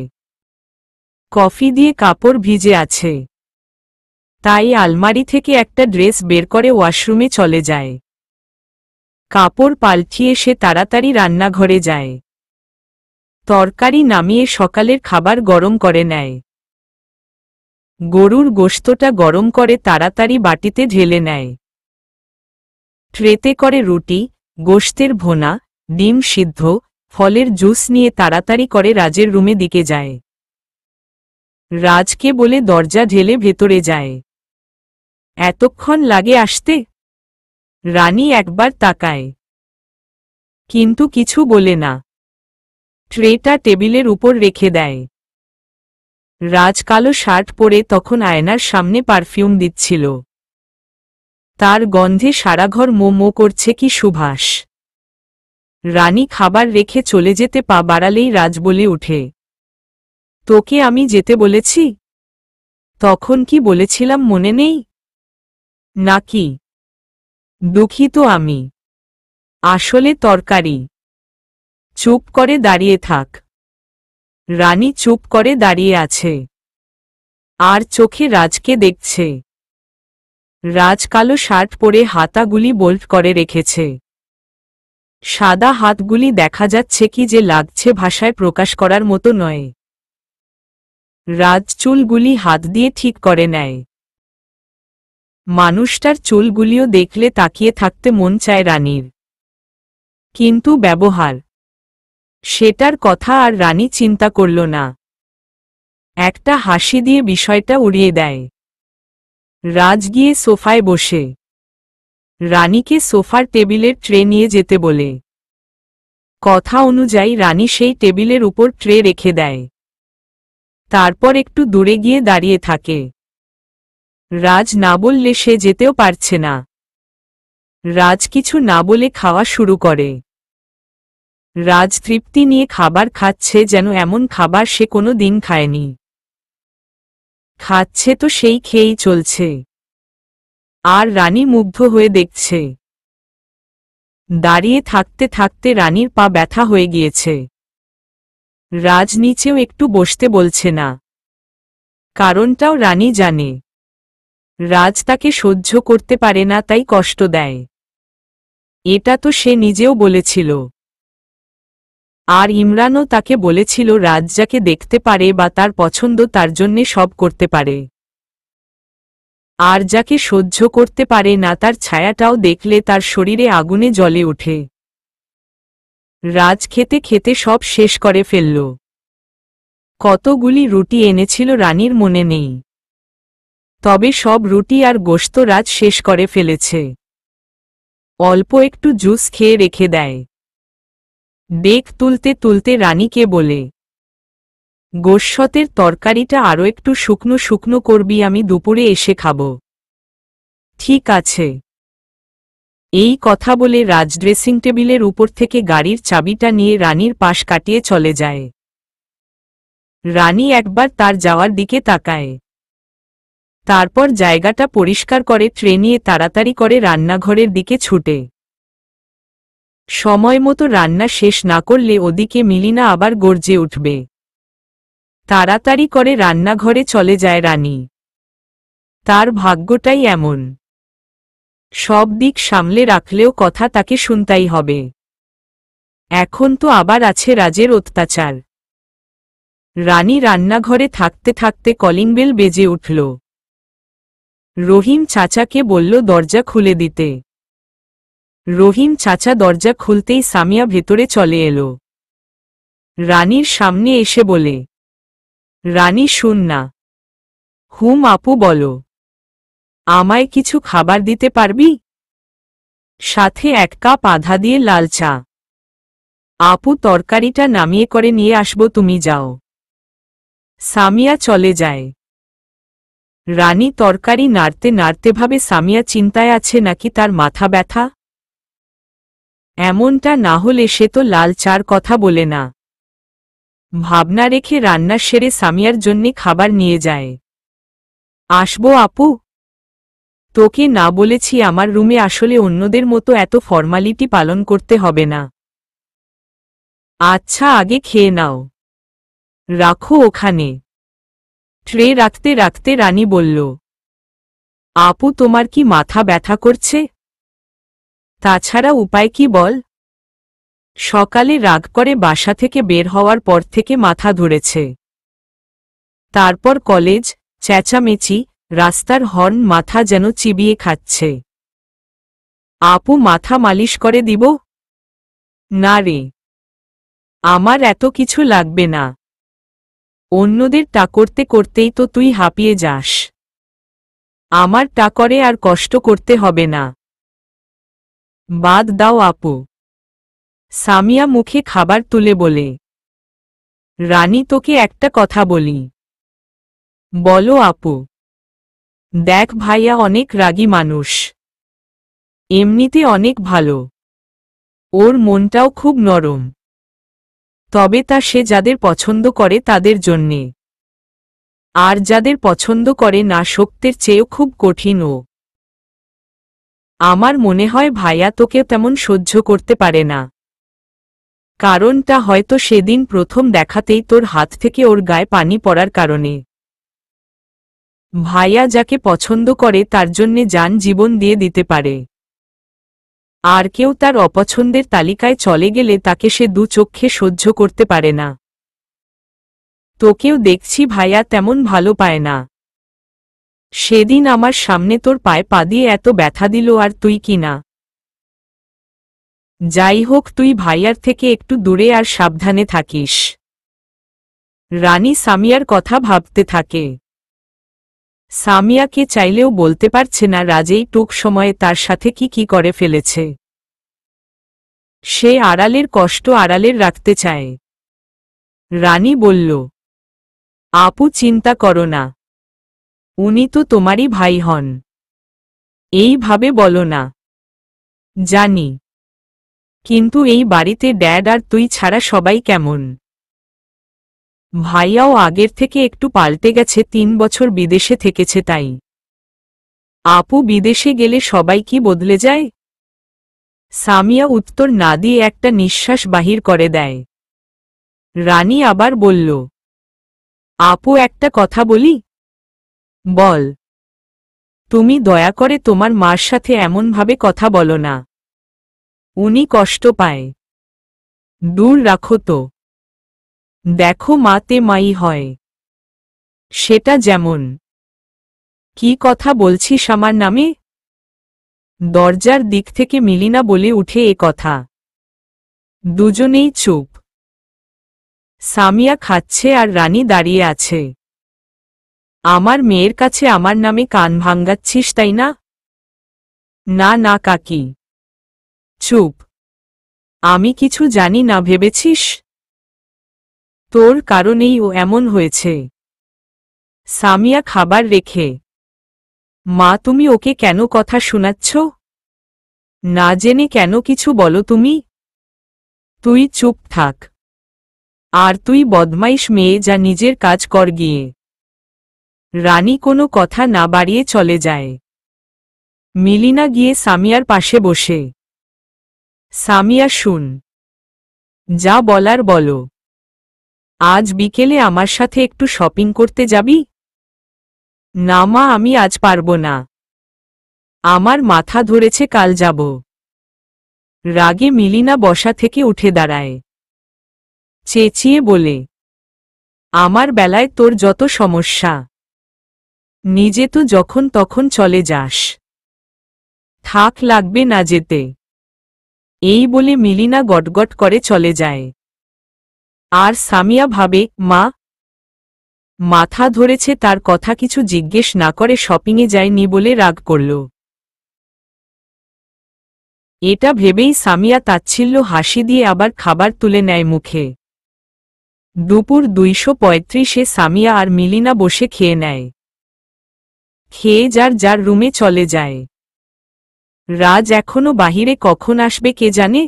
কফি দিয়ে কাপড় ভিজে আছে। তাই আলমারি থেকে একটা ড্রেস বের করে ওয়াশরুমে চলে যায়। কাপড় পাল্টিয়ে সে তাড়াতাড়ি রান্নাঘরে যায়। তরকারি নামিয়ে সকালের খাবার গরম করে নেয়। গরুর গোশতটা গরম করে তাড়াতাড়ি বাটিতে ঢেলে নেয়। ট্রেতে করে রুটি, গোশতের ভোনা, ডিম সিদ্ধ, ফলের জুস নিয়ে তাড়াতাড়ি করে রাজের রুমে দিকে যায়। রাজকে বলে দরজা ঢেলে ভেতরে যায়। এতক্ষণ লাগে আসতে? রানী একবার তাকায়, কিন্তু কিছু বলে না। ট্রেটা টেবিলের উপর রেখে দেয়। রাজ কালো শার্ট পরে তখন আয়নার সামনে পারফিউম দিচ্ছিল। তার গন্ধে সারা ঘর মো মো করছে কি সুবাস। রানী খাবার রেখে চলে যেতে পা বাড়ালেই রাজ বলে উঠে, তোকে আমি যেতে বলেছি? তখন কি বলেছিলাম মনে নেই নাকি? দুঃখিত আমি। আসলে তরকারি। চুপ করে দাঁড়িয়ে থাক। রানী চুপ করে দাঁড়িয়ে আছে আর চোখে রাজকে দেখছে। রাজ কালো শার্ট পরে হাতাগুলি বোল্ট করে রেখেছে। সাদা হাতগুলি দেখা যাচ্ছে কি যে লাগছে ভাষায় প্রকাশ করার মতো নয়। রাজ চুলগুলি হাত দিয়ে ঠিক করে নেয়। মানুষটার চুলগুলিও দেখলে তাকিয়ে থাকতে মন চায় রানীর। কিন্তু ব্যবহার, সেটার কথা আর রানী চিন্তা করল না। একটা হাসি দিয়ে বিষয়টা উড়িয়ে দেয়। রাজ গিয়ে সোফায় বসে রানীকে সোফার টেবিলের ট্রে নিয়ে যেতে বলে। কথা অনুযায়ী রানী সেই টেবিলের উপর ট্রে রেখে দেয়। তারপর একটু দূরে গিয়ে দাঁড়িয়ে থাকে। রাজ না বললে সে যেতেও পারছে না। রাজ কিছু না বলে খাওয়া শুরু করে। রাজ তৃপ্তি নিয়ে খাবার খাচ্ছে, যেন এমন খাবার সে কোনো দিন খায়নি। খাচ্ছে তো সেই খেয়েই চলছে। আর রানী মুগ্ধ হয়ে দেখছে। দাঁড়িয়ে থাকতে থাকতে রানীর পা ব্যথা হয়ে গিয়েছে। রাজ নিচেও একটু বসতে বলছে না। কারণটাও রানী জানে। রাজ তাকে সহ্য করতে পারে না, তাই কষ্ট দেয়। এটা তো সে নিজেও বলেছিল। আর ইমরানও তাকে বলেছিল রাজ যাকে দেখতে পারে বা তার পছন্দ তার জন্যে সব করতে পারে। আর যাকে সহ্য করতে পারে না তার ছায়াটাও দেখলে তার শরীরে আগুনে জ্বলে ওঠে। রাজ খেতে খেতে সব শেষ করে ফেলল। কতগুলি রুটি এনেছিল রানীর মনে নেই। তবে সব রুটি আর গোশত রাজ শেষ করে ফেলেছে। অল্প একটু জুস খেয়ে রেখে দেয়। ডেক তুলতে তুলতে রানীকে বলে, গোশতের তরকারিটা আরও একটু শুকনো শুকনো করবি, আমি দুপুরে এসে খাব। ঠিক আছে। এই কথা বলে রাজ ড্রেসিং টেবিলের উপর থেকে গাড়ির চাবিটা নিয়ে রানীর পাশ কাটিয়ে চলে যায়। রানী একবার তার যাওয়ার দিকে তাকায়। তারপর জায়গাটা পরিষ্কার করে ট্রে নিয়ে তাড়াতাড়ি করে রান্নাঘরের দিকে ছুটে। সময় মতো রান্না শেষ না করলে ওদিকে মিলিনা আবার গর্জে উঠবে। তাড়াতাড়ি করে রান্নাঘরে চলে যায় রানী। তার ভাগ্যটাই এমন। সব দিক সামলে রাখলেও কথা তাকে শুনতেই হবে। এখন তো আবার আছে রাজের অত্যাচার। রানী রান্নাঘরে থাকতে থাকতে কলিং বেল বেজে উঠল। রহিম চাচাকে বলল দরজা খুলে দিতে। রহিম চাচা দরজা খুলতেই সামিয়া ভেতরে চলে এলো। রানীর সামনে এসে বলে, রানী শুন না। হুম আপু বলো। আমায় কিছু খাবার দিতে পারবি? সাথে 1 কাপ আধা দিয়ে লাল চা। আপু তরকারিটা নামিয়ে করে নিয়ে আসবো, তুমি যাও। সামিয়া চলে যায়। রানী তরকারি নাড়তে নাড়তে ভাবে সামিয়া চিন্তায় আছে নাকি তার মাথা ব্যথা। এমনটা না হলে সে তো লাল চার কথা বলে না। ভাবনা রেখে রান্না সেরে সামিয়ার জন্যে খাবার নিয়ে যায়। আসবো আপু? তোকে না বলেছি আমার রুমে আসলে অন্যদের মতো এত ফর্মালিটি পালন করতে হবে না। আচ্ছা আগে খেয়ে নাও। রাখো ওখানে। ট্রে রাখতে রাখতে রানী বলল, আপু তোমার কি মাথা ব্যথা করছে? তাছাড়া উপায় কি বল? সকালে রাগ করে বাসা থেকে বের হওয়ার পর থেকে মাথা ধরেছে। তারপর কলেজ, চেঁচামেচি, রাস্তার হর্ন মাথা যেন চিবিয়ে খাচ্ছে। আপু মাথা মালিশ করে দিব? না রে, আমার এত কিছু লাগবে না। অন্যদের টা করতে করতেই তো তুই হাঁপিয়ে যাস। আমার টা করে আর কষ্ট করতে হবে না। বাদ দাও আপু। সামিয়া মুখে খাবার তুলে বলে, রানী তোকে একটা কথা বলি। বলো আপু। দেখ ভাইয়া অনেক রাগী মানুষ। এমনিতে অনেক ভালো। ওর মনটাও খুব নরম। তবে তা সে যাদের পছন্দ করে তাদের জন্যে। আর যাদের পছন্দ করে না শক্তের চেয়েও খুব কঠিন ও। আমার মনে হয় ভাইয়া তোকে তেমন সহ্য করতে পারে না। কারণটা হয়তো সেদিন প্রথম দেখাতেই তোর হাত থেকে ওর গায়ে পানি পড়ার কারণে। ভাইয়া যাকে পছন্দ করে তার জন্যে জান জীবন দিয়ে দিতে পারে। আর কেউ তার অপছন্দের তালিকায় চলে গেলে তাকে সে দু চক্ষে সহ্য করতে পারে না। তোকেও দেখছি ভাইয়া তেমন ভালো পায় না। সেদিন আমার সামনে তোর পায়ে পা দিয়ে এত ব্যথা দিল আর তুই কি না। যাই হোক তুই ভাইয়ার থেকে একটু দূরে আর সাবধানে থাকিস। রানী সামিয়ার কথা ভাবতে থাকে। সামিয়াকে চাইলেও বলতে পারছে না রাজেই টুক সময়ে তার সাথে কি করে ফেলেছে। সে আড়ালের কষ্ট আড়ালের রাখতে চায়। রানী বলল, আপু চিন্তা করো না, উনি তো তোমারই ভাই হন। এইভাবে বলো না। জানি, কিন্তু এই বাড়িতে ড্যাড আর তুই ছাড়া সবাই কেমন। ভাইয়াও আগের থেকে একটু পাল্টে গেছে, 3 বছর বিদেশে থেকেছে তাই। আপু বিদেশে গেলে সবাই কি বদলে যায়? সামিয়া উত্তর না দিয়ে একটা নিঃশ্বাস বাহির করে দেয়। রানী আবার বলল, আপু একটা কথা বলি? বল। তুমি দয়া করে তোমার মার সাথে এমনভাবে কথা বলো না, উনি কষ্ট পায়। দূর রাখো তো। দেখো মাতে মাই হয়। সেটা যেমন। কি কথা বলছিস আমার নামে? দরজার দিক থেকে মিলিনা বলে উঠে এ কথা। দুজনেই চুপ। সামিয়া খাচ্ছে আর রানী দাঁড়িয়ে আছে। আমার মেয়ের কাছে আমার নামে কান ভাঙ্গাচ্ছিস তাই না? না না কাকি। চুপ। আমি কিছু জানি না ভেবেছিস? তোর কারণেই ও এমন হয়েছে। সামিয়া খাবার রেখে, মা তুমি ওকে কেন কথা শোনাচ্ছ? না জেনে কেন কিছু বলো তুমি? তুই চুপ থাক। আর তুই বদমাইশ মেয়ে, যা নিজের কাজ কর গিয়ে। রানী কোনো কথা না বাড়িয়ে চলে যায়। মিলিনা গিয়ে সামিয়ার পাশে বসে। সামিয়া শুন, যা বলার বলো। আজ বিকেলে আমার সাথে একটু শপিং করতে যাবি? না মা, আমি আজ পারবো না। আমার মাথা ধরেছে, কাল যাব। রাগে মিলিনা বসা থেকে উঠে দাঁড়ায়। চেঁচিয়ে বলে, আমার বেলায় তোর যত সমস্যা। নিজে তো যখন তখন চলে যাস। থাক, লাগবে না যেতে। এই বলে মিলিনা গটগট করে চলে যায়। আর সামিয়া ভাবে, মা মাথা ধরেছে, তার কথা কিছু জিজ্ঞেস না করে শপিংয়ে যায়নি বলে রাগ করল। এটা ভেবেই সামিয়া তাচ্ছিল্য হাসি দিয়ে আবার খাবার তুলে নেয় মুখে। দুপুর 2:35 সামিয়া আর মিলিনা বসে খেয়ে নেয়। খেয়ে যার যার রুমে চলে যায়। রাজ এখনো বাহিরে, কখন আসবে কে জানে।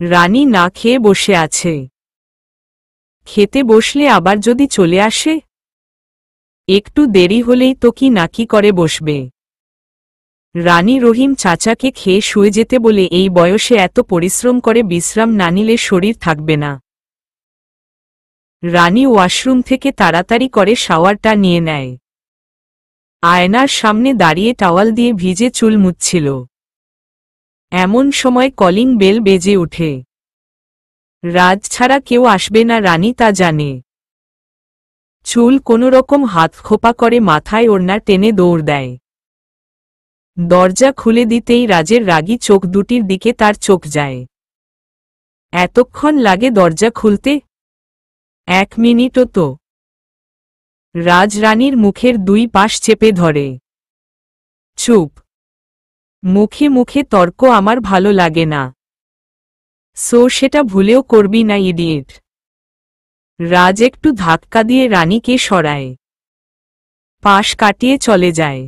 রানী না খেয়ে বসে আছে। খেতে বসলে আবার যদি চলে আসে? একটু দেরি হলেই তো কি না কি করে বসবে। রানী রহিম চাচাকে খেয়ে শুয়ে যেতে বলে, এই বয়সে এত পরিশ্রম করে বিশ্রাম না নিলে শরীর থাকবে না। রানী ওয়াশরুম থেকে তাড়াতাড়ি করে শাওয়ারটা নিয়ে নেয়। আয়নার সামনে দাঁড়িয়ে টাওয়াল দিয়ে ভিজে চুল মুছছিল। এমন সময় কলিং বেল বেজে ওঠে। রাজ ছাড়া কেউ আসবে না রানী তা জানে। চুল কোনোরকম হাত খোপা করে মাথায় ওড়না টেনে দৌড় দেয়। দরজা খুলে দিতেই রাজের রাগী চোখ দুটির দিকে তার চোখ যায়। এতক্ষণ লাগে দরজা খুলতে? 1 মিনিটও তো। রাজ রানীর মুখের 2 পাশ চেপে ধরে। চুপ। মুখে মুখে তর্ক আমার ভালো লাগে না। সেটা ভুলেও করবি না ইডিয়েট। রাজ একটু ধাক্কা দিয়ে রানীকে সরায়। পাশ কাটিয়ে চলে যায়।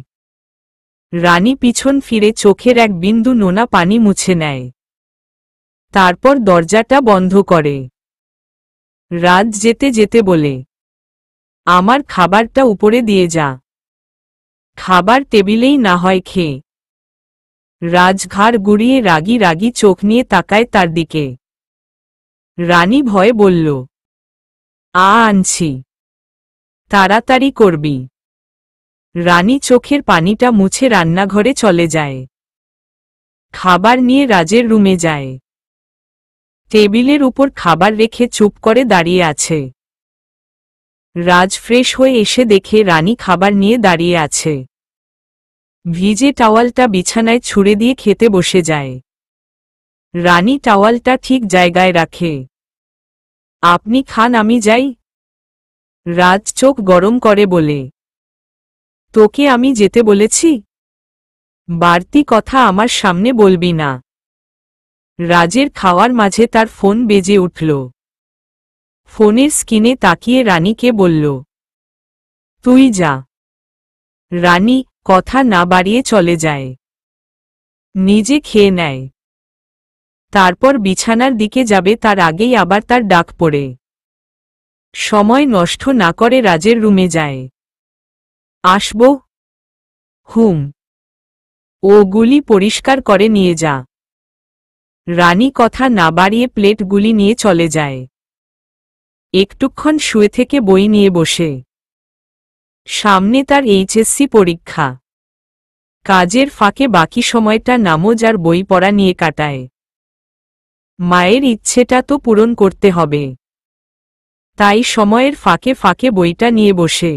রানী পিছন ফিরে চোখের এক বিন্দু নোনা পানি মুছে নেয়। তারপর দরজাটা বন্ধ করে। রাজ যেতে যেতে বলে, আমার খাবারটা উপরে দিয়ে যা। খাবার টেবিলেই না হয় খেয়ে। রাজ ঘাড় গুড়িয়ে রাগী রাগী চোখ নিয়ে তাকায় তার দিকে। রানী ভয়ে বলল, আনছি। তাড়াতাড়ি করবি। রানী চোখের পানিটা মুছে রান্নাঘরে চলে যায়। খাবার নিয়ে রাজের রুমে যায়। টেবিলের উপর খাবার রেখে চুপ করে দাঁড়িয়ে আছে। রাজ ফ্রেশ হয়ে এসে দেখে রানী খাবার নিয়ে দাঁড়িয়ে আছে। ভিজে টাওয়ালটা বিছানায় ছুঁড়ে দিয়ে খেতে বসে যায়। রানী টাওয়ালটা ঠিক জায়গায় রাখে। আপনি খান, আমি যাই। রাজ চোখ গরম করে বলে, তোকে আমি যেতে বলেছি? বাড়তি কথা আমার সামনে বলবি না। রাজের খাওয়ার মাঝে তার ফোন বেজে উঠল। ফোনের স্ক্রিনে তাকিয়ে রানীকে বলল, তুই যা। রানী কথা না বাড়িয়ে চলে যায়। নিজে খেয়ে নেয়। তারপর বিছানার দিকে যাবে তার আগেই আবার তার ডাক পড়ে। সময় নষ্ট না করে রাজের রুমে যায়। আসব। হুম। ওগুলি পরিষ্কার করে নিয়ে যা। রানী কথা না বাড়িয়ে প্লেটগুলি নিয়ে চলে যায়। একটুক্ষণ শুয়ে থেকে বই নিয়ে বসে। সামনে তার এইচএসসি পরীক্ষা। কাজের ফাঁকে বাকি সময়টা নামাজ আর বই পড়া নিয়ে কাটায়। মায়ের ইচ্ছেটা তো পূরণ করতে হবে। তাই সময়ের ফাঁকে ফাঁকে বইটা নিয়ে বসে।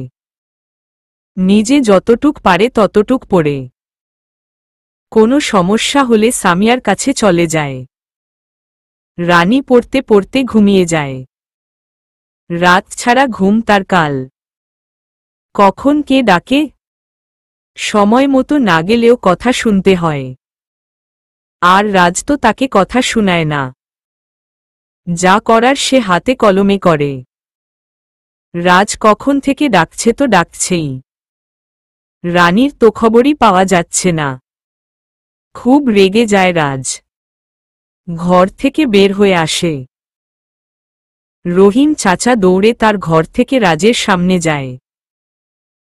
নিজে যতটুক পারে ততটুক পড়ে। কোনো সমস্যা হলে সামিয়ার কাছে চলে যায়। রানী পড়তে পড়তে ঘুমিয়ে যায়। রাত ছাড়া ঘুম তার কাল। কখন কে ডাকে? সময় মতো না গেলেও কথা শুনতে হয়। আর রাজ তো তাকে কথা শোনায় না। যা করার সে হাতে কলমে করে। রাজ কখন থেকে ডাকছে তো ডাকছেই। রানীর তো খবরই পাওয়া যাচ্ছে না। খুব রেগে যায় রাজ। ঘর থেকে বের হয়ে আসে। রহিম চাচা দৌড়ে তার ঘর থেকে রাজের সামনে যায়।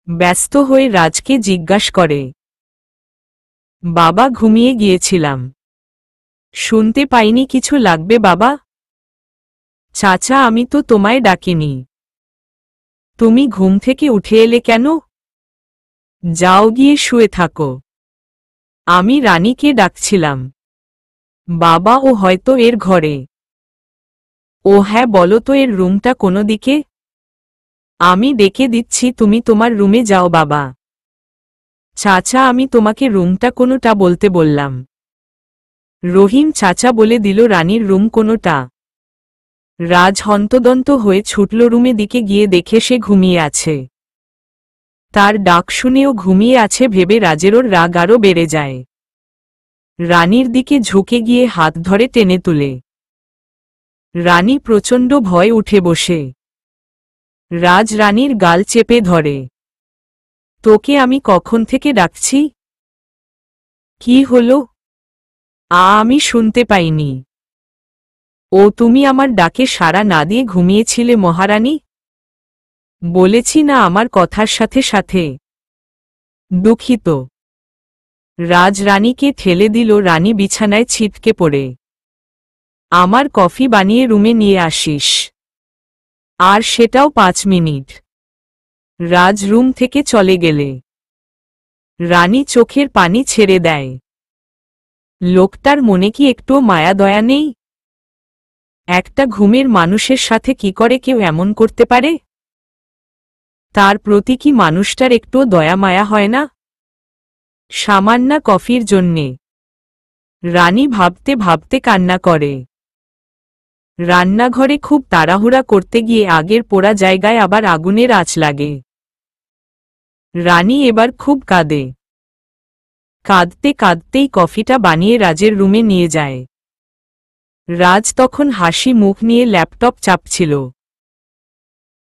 ব্যস্ত হয়ে রাজকে জিজ্ঞাসা করে, বাবা ঘুমিয়ে গিয়েছিলাম। শুনতে পাইনি কিছু লাগবে বাবা? চাচা আমি তো তোমায় ডাকিনি। তুমি ঘুম থেকে উঠে এলে কেন? যাও গিয়ে শুয়ে থাকো। আমি রানীকে ডাকছিলাম। বাবা ও হয়তো এর ঘরে। ও হ্যাঁ বলো তো এর রুমটা কোনো দিকে? আমি ডেকে দিচ্ছি, তুমি তোমার রুমে যাও বাবা। চাচা আমি তোমাকে রুমটা কোনোটা বলতে বললাম। রহিম চাচা বলে দিল রানীর রুম কোনোটা। রাজ হন্তদন্ত হয়ে ছুটল রুমে দিকে গিয়ে দেখে সে ঘুমিয়ে আছে। তার ডাক শুনেও ঘুমিয়ে আছে ভেবে রাজেরও রাগ আরও বেড়ে যায়। রানীর দিকে ঝুঁকে গিয়ে হাত ধরে টেনে তুলে। রানী প্রচণ্ড ভয় উঠে বসে। রাজ রানীর গাল চেপে ধরে। তোকে আমি কখন থেকে ডাকছি? কি হলো? আমি শুনতে পাইনি। ও তুমি আমার ডাকে সাড়া না দিয়ে ঘুমিয়েছিলে মহারানী? বলেছি না আমার কথার সাথে সাথে। দুঃখিত। রাজ রানীকে ঠেলে দিল। রানী বিছানায় ছিটকে পড়ে। আমার কফি বানিয়ে রুমে নিয়ে আসিস। আর সেটাও 5 মিনিট। রাজ রুম থেকে চলে গেলে রানী চোখের পানি ছেড়ে দেয়। লোকটার মনে কি একটুও মায়া দয়া নেই? একটা ঘুমের মানুষের সাথে কি করে কেউ এমন করতে পারে? তার প্রতি কি মানুষটার একটুও দয়া মায়া হয় না? সামান্য কফির জন্যে রানী ভাবতে ভাবতে কান্না করে। রান্নাঘরে খুব তাড়াহুড়া করতে গিয়ে আগের পোড়া জায়গায় আবার আগুনের আঁচ লাগে। রানী এবার খুব কাঁদে। কাঁদতে কাঁদতেই কফিটা বানিয়ে রাজের রুমে নিয়ে যায়। রাজ তখন হাসি মুখ নিয়ে ল্যাপটপ চাপছিল।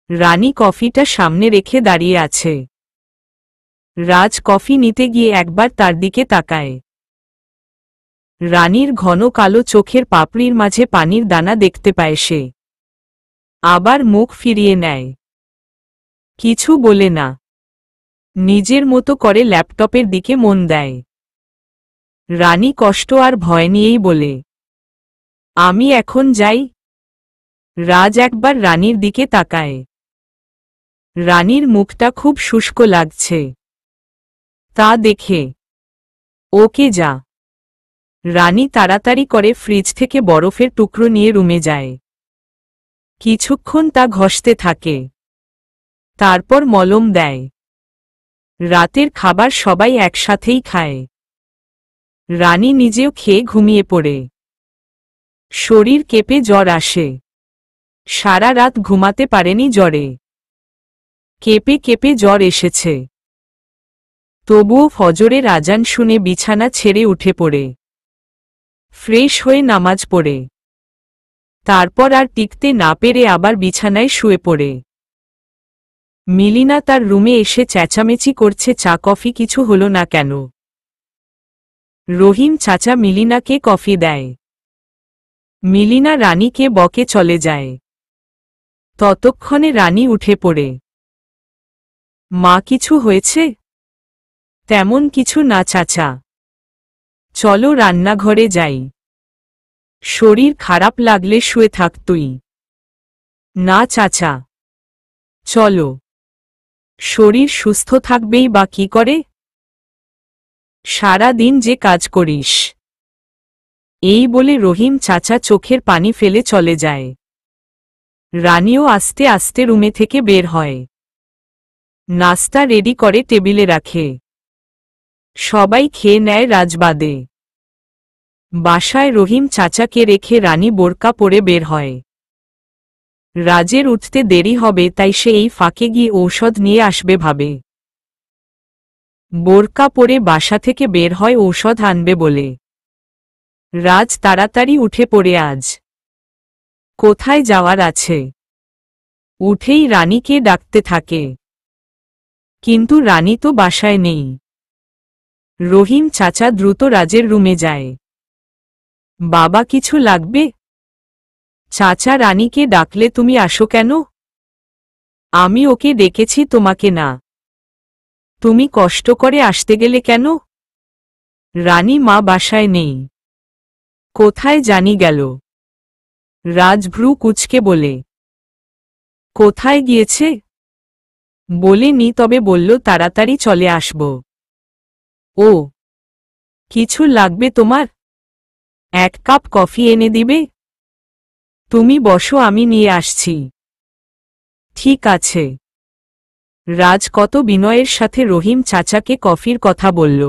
রানী কফিটা সামনে রেখে দাঁড়িয়ে আছে। রাজ কফি নিতে গিয়ে একবার তার দিকে তাকায়। রানীর ঘন কালো চোখের পাপড়ির মাঝে পানির দানা দেখতে পায় সে। আবার মুখ ফিরিয়ে নেয়। কিছু বলে না, নিজের মতো করে ল্যাপটপের দিকে মন দেয়। রানী কষ্ট আর ভয় নিয়েই বলে, আমি এখন যাই। রাজ একবার রানীর দিকে তাকায়। রানীর মুখটা খুব শুষ্ক লাগছে। তা দেখে, ওকে যা। রানী তাড়াতাড়ি করে ফ্রিজ থেকে বরফের টুকরো নিয়ে রুমে যায়। কিছুক্ষণ তা ঘষতে থাকে, তারপর মলম দেয়। রাতের খাবার সবাই একসাথেই খায়। রানী নিজেও খেয়ে ঘুমিয়ে পড়ে। শরীর কেঁপে জ্বর আসে। সারা রাত ঘুমাতে পারেনি জ্বরে। কেঁপে কেঁপে জ্বর এসেছে। তবুও ফজরের আজান শুনে বিছানা ছেড়ে উঠে পড়ে। ফ্রেশ হয়ে নামাজ পড়ে। তারপর আর টিকতে না পেরে আবার বিছানায় শুয়ে পড়ে। মিলিনা তার রুমে এসে চেঁচামেচি করছে, চা কফি কিছু হলো না কেন? রহিম চাচা মিলিনাকে কফি দেয়। মিলিনা রানীকে বকে চলে যায়। ততক্ষণে রানী উঠে পড়ে। মা, কিছু হয়েছে? তেমন কিছু না চাচা, চলো রান্নাঘরে যাই। শরীর খারাপ লাগলে শুয়ে থাক তুই। না চাচা, চলো। শরীর সুস্থ থাকবেই বা কি করে? সারা দিন যে কাজ করিস। এই বলে রহিম চাচা চোখের পানি ফেলে চলে যায়। রানীও আস্তে আস্তে রুমে থেকে বের হয়। নাস্তা রেডি করে টেবিলে রাখে। সবাই খেয়ে নেয় রাজবাদে। বাসায় রহিম চাচাকে রেখে রানী বোরকা পরে বের হয়। রাজের উঠতে দেরি হবে, তাই সে এই ফাঁকে গিয়ে ঔষধ নিয়ে আসবে ভাবে। বোরকা পরে বাসা থেকে বের হয় ঔষধ আনবে বলে। রাজ তাড়াতাড়ি উঠে পড়ে আজ কোথায় যাওয়ার আছে। উঠেই রানীকে ডাকতে থাকে, কিন্তু রানী তো বাসায় নেই। রহিম চাচা দ্রুত রাজের রুমে যায়। বাবা, কিছু লাগবে? চাচা রানীকে ডাকলে তুমি আসো কেন? আমি ওকে ডেকেছি, তোমাকে না। তুমি কষ্ট করে আসতে গেলে কেন? রানী মা বাসায় নেই, কোথায় জানি গেল। রাজ ভ্রু কুঁচকে বলে, কোথায় গিয়েছে? বলেনি, তবে বলল তাড়াতাড়ি চলে আসব। ও, কিছু লাগবে তোমার? এক কাপ কফি এনে দিবে? তুমি বসো, আমি নিয়ে আসছি। ঠিক আছে। রাজ কত বিনয়ের সাথে রহিম চাচাকে কফির কথা বলল,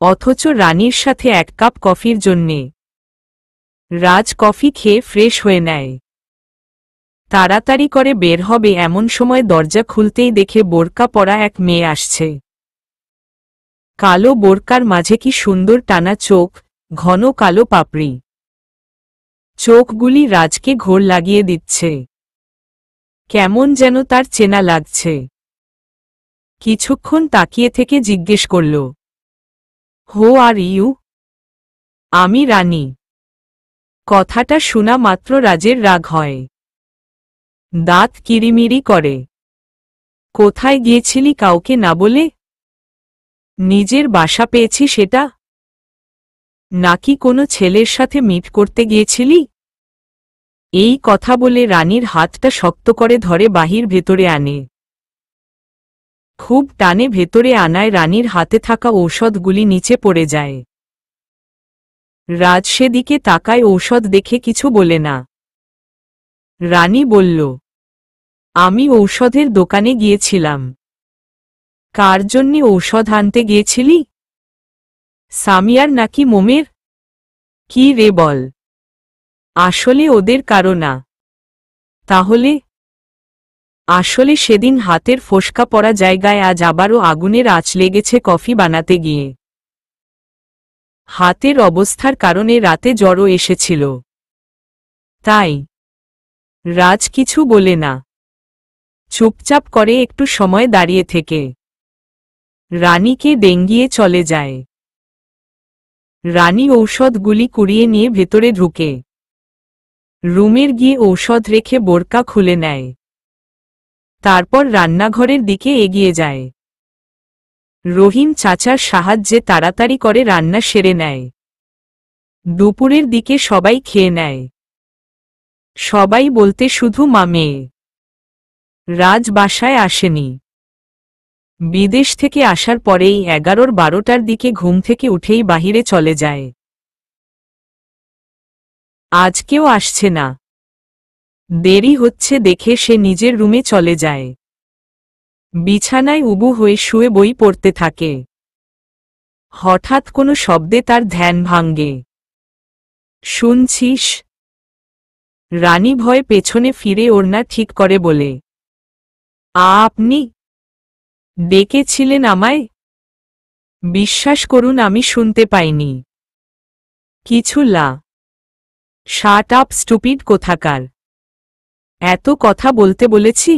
অথচ রানীর সাথে এক কাপ কফির জন্যে। রাজ কফি খেয়ে ফ্রেশ হয়ে নেয়। তাড়াতাড়ি করে বের হবে এমন সময় দরজা খুলতেই দেখে বোরকা পরা এক মেয়ে আসছে। কালো বোরকার মাঝে কি সুন্দর টানা চোখ, ঘন কালো পাপড়ি। চোখগুলি রাজকে ঘোর লাগিয়ে দিচ্ছে। কেমন যেন তার চেনা লাগছে। কিছুক্ষণ তাকিয়ে থেকে জিজ্ঞেস করল, হো আর ইউ? আমি রানী। কথাটা শোনা মাত্র রাজের রাগ হয়। দাঁত কিরিমিরি করে। কোথায় গিয়েছিলি কাউকে না বলে? নিজের বাসা পেয়েছি সেটা? নাকি কোনো ছেলের সাথে মিট করতে গিয়েছিলি? এই কথা বলে রানীর হাতটা শক্ত করে ধরে বাহির ভেতরে আনে। খুব টানে ভেতরে আনায় রানীর হাতে থাকা ঔষধগুলি নিচে পড়ে যায়। রাজ সেদিকে তাকায়, ঔষধ দেখে কিছু বলে না। রানী বলল, আমি ঔষধের দোকানে গিয়েছিলাম। কার জন্যে ঔষধ আনতে গিয়েছিলি? সামিয়ার নাকি মোমের? কি রে বল। আসলে ওদের কারো না। তাহলে? আসলে সেদিন হাতের ফোসকা পড়া জায়গায় আজ আবারও আগুনের আঁচ লেগেছে কফি বানাতে গিয়ে। হাতের অবস্থার কারণে রাতে জ্বরও এসেছিল। তাই। রাজ কিছু বলে না, চুপচাপ করে একটু সময় দাঁড়িয়ে থেকে রানীকে ডেঙ্গিয়ে চলে যায়। রানী ঔষধগুলি কুড়িয়ে নিয়ে ভেতরে ঢুকে রুমের গিয়ে ঔষধ রেখে বোরকা খুলে নেয়। তারপর রান্নাঘরের দিকে এগিয়ে যায়। রহিম চাচার সাহায্যে তাড়াতাড়ি করে রান্না সেরে নেয়। দুপুরের দিকে সবাই খেয়ে নেয়। সবাই বলতে শুধু মা মেয়ে। রাজ বাসায় আসেনি। বিদেশ থেকে আসার পরেই 11-12টার দিকে ঘুম থেকে উঠেই বাহিরে চলে যায়। আজকেও আসছে না। দেরি হচ্ছে দেখে সে নিজের রুমে চলে যায়। বিছানায় উবু হয়ে শুয়ে বই পড়তে থাকে। হঠাৎ কোনো শব্দে তার ধ্যান ভাঙ্গে। শুনছিস? রানী ভয়ে পেছনে ফিরে ওড়না ঠিক করে বলে, আপনি ডেকেছিলেন আমায়? বিশ্বাস করুন আমি শুনতে পাইনি। কিছু লা। শাট আপ স্টুপিড কোথাকার। এত কথা বলতে বলেছি?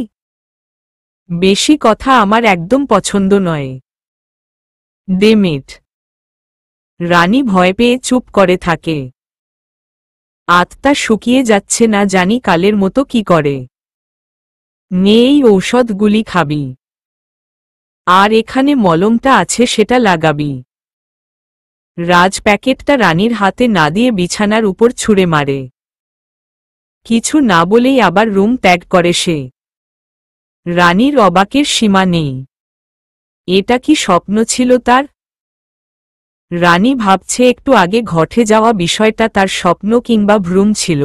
বেশি কথা আমার একদম পছন্দ নয়। ডেমিট। রানী ভয় পেয়ে চুপ করে থাকে। আত্মা শুকিয়ে যাচ্ছে না জানি কালের মতো কি করে। নে এই ঔষধগুলি খাবি। আর এখানে মলমটা আছে সেটা লাগাবি। রাজ প্যাকেটটা রানীর হাতে না দিয়ে বিছানার উপর ছুঁড়ে মারে। কিছু না বলেই আবার রুম ত্যাগ করে সে। রানীর অবাকের সীমা নেই। এটা কি স্বপ্ন ছিল তার? রানী ভাবছে একটু আগে ঘটে যাওয়া বিষয়টা তার স্বপ্ন কিংবা ভ্রম ছিল।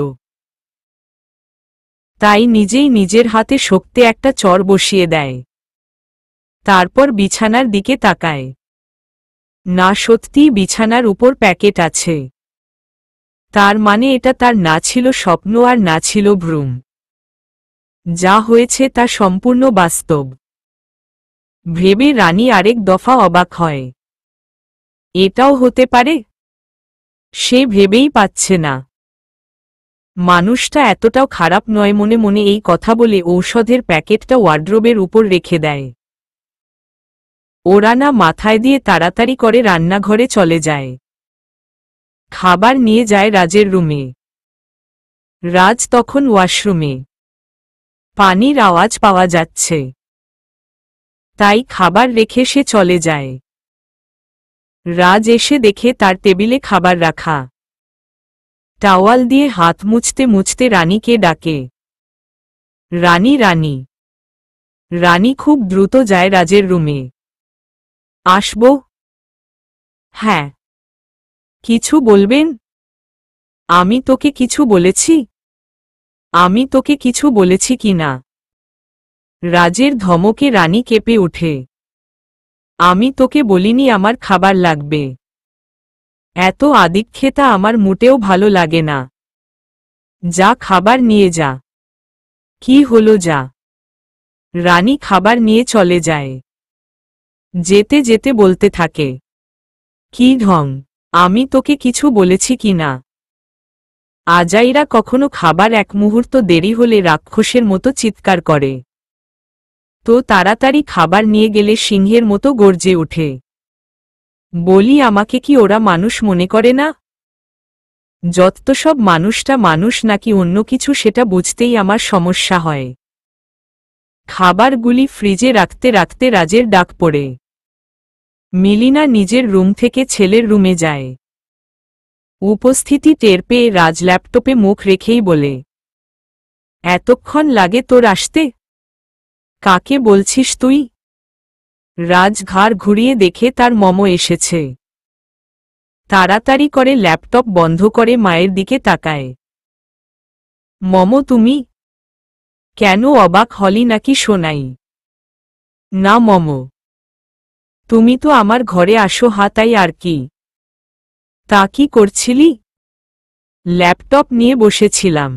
তাই নিজেই নিজের হাতে শক্তি একটা চর বসিয়ে দেয়। তারপর বিছানার দিকে তাকায়। না, সত্যিই বিছানার উপর প্যাকেট আছে। তার মানে এটা তার না ছিল স্বপ্ন আর না ছিল ভ্রম। যা হয়েছে তা সম্পূর্ণ বাস্তব। ভেবে রানী আরেক দফা অবাক হয়। এটাও হতে পারে? সে ভেবেই পাচ্ছে না। মানুষটা এতটাও খারাপ নয়। মনে মনে এই কথা বলে ঔষধের প্যাকেটটা ওয়ার্ড্রোবের উপর রেখে দেয়। ওরা না মাথায় দিয়ে তাড়াতাড়ি করে রান্নাঘরে চলে যায়। খাবার নিয়ে যায় রাজের রুমে। রাজ তখন ওয়াশরুমে। পানির আওয়াজ পাওয়া যাচ্ছে। তাই খাবার রেখে সে চলে যায়। রাজ এসে দেখে তার টেবিলে খাবার রাখা। টাওয়াল দিয়ে হাত মুছতে মুছতে রানীকে ডাকে, রানী রানী। রানী খুব দ্রুত যায় রাজের রুমে। আসব? হ্যাঁ। কিছু বলবেন? আমি তোকে কিছু বলেছি? আমি তোকে কিছু বলেছি কি না? রাজের ধমকে রানী কেঁপে ওঠে। আমি তোকে বলিনি আমার খাবার লাগবে। এত আদিক্ষেতা আমার মোটেও ভালো লাগে না। যা খাবার নিয়ে যা। কি হলো যা। রানী খাবার নিয়ে চলে যায়। যেতে যেতে বলতে থাকে, কি ঢং, আমি তোকে কিছু বলেছি কি না? আজাইরা কখনো খাবার এক মুহূর্ত দেরি হলে রাক্ষসের মতো চিৎকার করে। তো তাড়াতাড়ি খাবার নিয়ে গেলে সিংহের মতো গর্জে ওঠে। বলি আমাকে কি ওরা মানুষ মনে করে না? যত সব মানুষটা মানুষ নাকি অন্য কিছু সেটা বুঝতেই আমার সমস্যা হয়। খাবারগুলি ফ্রিজে রাখতে রাখতে রাজের ডাক পড়ে। মিলিনা নিজের রুম থেকে ছেলের রুমে যায়। উপস্থিতি টের পেয়ে রাজ ল্যাপটপে মুখ রেখেই বলে, এতক্ষণ লাগে তোর আসতে? কাকে বলছিস তুই? রাজ ঘাড় ঘুরিয়ে দেখে তার মম এসেছে। তাড়াতাড়ি করে ল্যাপটপ বন্ধ করে মায়ের দিকে তাকায়। মম তুমি? কেন অবাক হলি নাকি শোনাই? না মম, তুমি তো আমার ঘরে আসো তাই আর কি। তা কি করছিলি? ল্যাপটপ নিয়ে বসেছিলাম।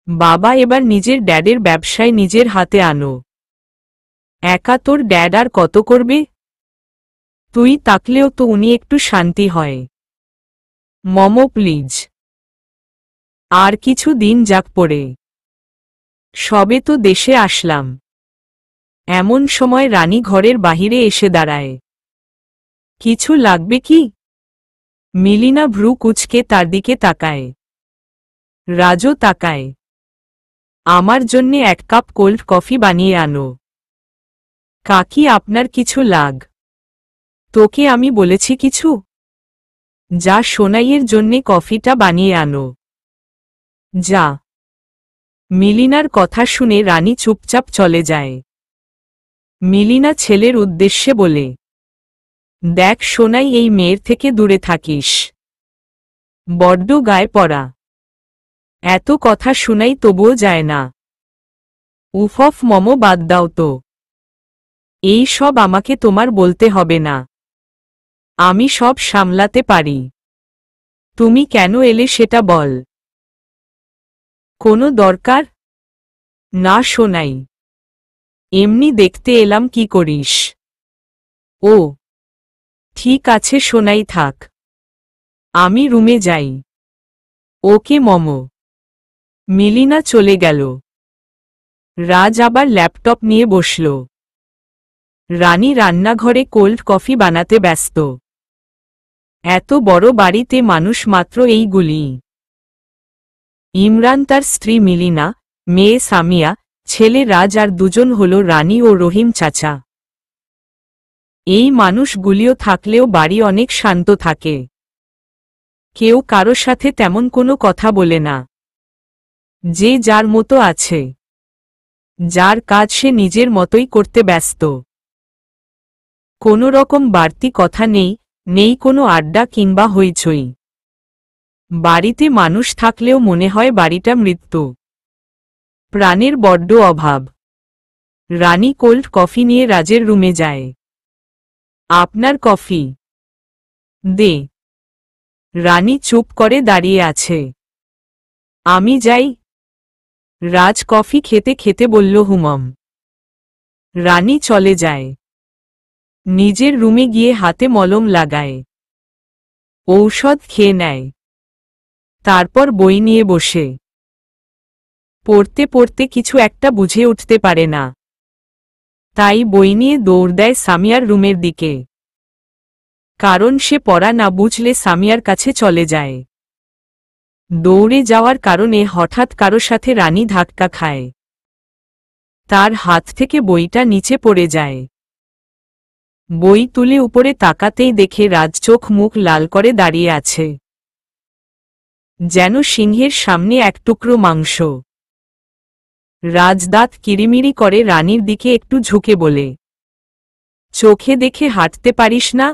বাবা এবার নিজের ড্যাডের ব্যবসায় নিজের হাতে আনো। একা তোর ড্যাড আর কত করবে? তুই তাকলেও তো উনি একটু শান্তি হয়। মম প্লিজ, আর কিছু দিন যাক পড়ে। সবে তো দেশে আসলাম। এমন সময় রানী ঘরের বাহিরে এসে দাঁড়ায়। কিছু লাগবে কি? মিলিনা ভ্রু কুঁচকে তার দিকে তাকায়। রাজও তাকায়। আমার জন্যে এক কাপ কোল্ড কফি বানিয়ে আনো। কাকি আপনার কিছু লাগ? তোকে আমি বলেছি কিছু? যা সোনাইয়ের জন্যে কফিটা বানিয়ে আনো। যা। মিলিনার কথা শুনে রানী চুপচাপ চলে যায়। মিলিনা ছেলের উদ্দেশ্যে বলে, দেখ সোনাই, এই মেয়ের থেকে দূরে থাকিস। বড্ড গায়ে পড়া। এত কথা শুনাই তবুও যায় না। উফফ মম, বাদ দাও তো। এই সব আমাকে তোমার বলতে হবে না, আমি সব সামলাতে পারি। তুমি কেন এলে সেটা বল। কোনো দরকার? না সোনাই, এমনি দেখতে এলাম কি করিস। ও ঠিক আছে সোনাই, থাক, আমি রুমে যাই। ওকে মম। মিলিনা চলে গেল। রাজ আবার ল্যাপটপ নিয়ে বসল। রানী রান্নাঘরে কোল্ড কফি বানাতে ব্যস্ত। এত বড় বাড়িতে মানুষ মাত্র এইগুলি। ইমরান, তার স্ত্রী মিলিনা, মেয়ে সামিয়া, ছেলে রাজ আর দুজন হল রানী ও রহিম চাচা। এই মানুষগুলিও থাকলেও বাড়ি অনেক শান্ত থাকে। কেউ কারো সাথে তেমন কোনো কথা বলে না। যে যার মতো আছে, যার কাজ সে নিজের মতোই করতে ব্যস্ত। কোনো রকম বাড়তি কথা নেই, নেই কোনো আড্ডা কিংবা হইচই। বাড়িতে মানুষ থাকলেও মনে হয় বাড়িটা মৃত্যু। প্রাণের বড্ড অভাব। রানী কোল্ড কফি নিয়ে রাজের রুমে যায়। আপনার কফি দে। রানী চুপ করে দাঁড়িয়ে আছে। আমি যাই। রাজ কফি খেতে খেতে বলল, হুমম। রানী চলে যায়। নিজের রুমে গিয়ে হাতে মলম লাগায়, ঔষধ খেয়ে নেয়। তারপর বই নিয়ে বসে পড়তে পড়তে কিছু একটা বুঝে উঠতে পারে না। তাই বই নিয়ে দৌড় দেয় সামিয়ার রুমের দিকে। কারণ সে পড়া না বুঝলে সামিয়ার কাছে চলে যায়। দৌড়ে যাওয়ার কারণে হঠাৎ কারো সাথে রানী ধাক্কা খায়। তার হাত থেকে বইটা নিচে পড়ে যায়। বই তুলে উপরে তাকাতেই দেখে রাজ চোখ মুখ লাল করে দাঁড়িয়ে আছে, যেন সিংহের সামনে এক টুকরো মাংস। রাজ দাঁত কিরিমিরি করে রানীর দিকে একটু ঝুঁকে বলে, চোখে দেখে হাঁটতে পারিস না?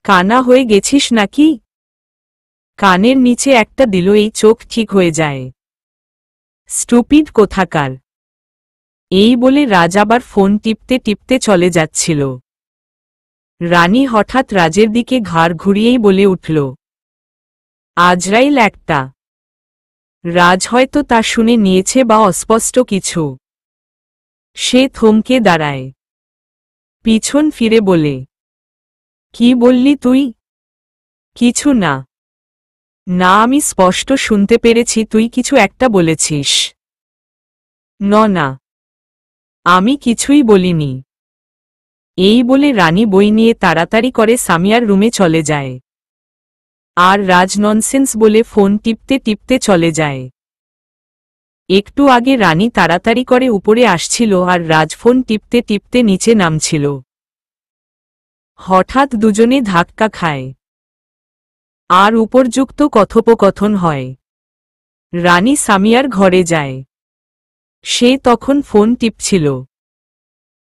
কানা হয়ে গেছিস নাকি? কানের নিচে একটা দিল, এই চোখ ঠিক হয়ে যায়। স্টুপিড কোথাকার। এই বলে রাজ আবার ফোন টিপতে টিপতে চলে যাচ্ছিল। রানী হঠাৎ রাজের দিকে ঘাড় ঘুরিয়েই বলে উঠল, আজরাইল একটা। রাজ হয়তো তা শুনে নিয়েছে বা অস্পষ্ট কিছু। সে থমকে দাঁড়ায়, পিছন ফিরে বলে, কি বললি তুই? কিছু না। না, আমি স্পষ্ট শুনতে পেরেছি তুই কিছু একটা বলেছিস। না, আমি কিছুই বলিনি। এই বলে রানী বই নিয়ে তাড়াতাড়ি করে সামিয়ার রুমে চলে যায়। আর রাজ ননসেন্স বলে ফোন টিপতে টিপতে চলে যায়। একটু আগে রানী তাড়াতাড়ি করে উপরে আসছিল আর রাজ ফোন টিপতে টিপতে নিচে নামছিল। হঠাৎ দুজনে ধাক্কা খায় আর উপর্যুক্ত কথোপকথন হয়। রানী সামিয়ার ঘরে যায়। সে তখন ফোন টিপছিল।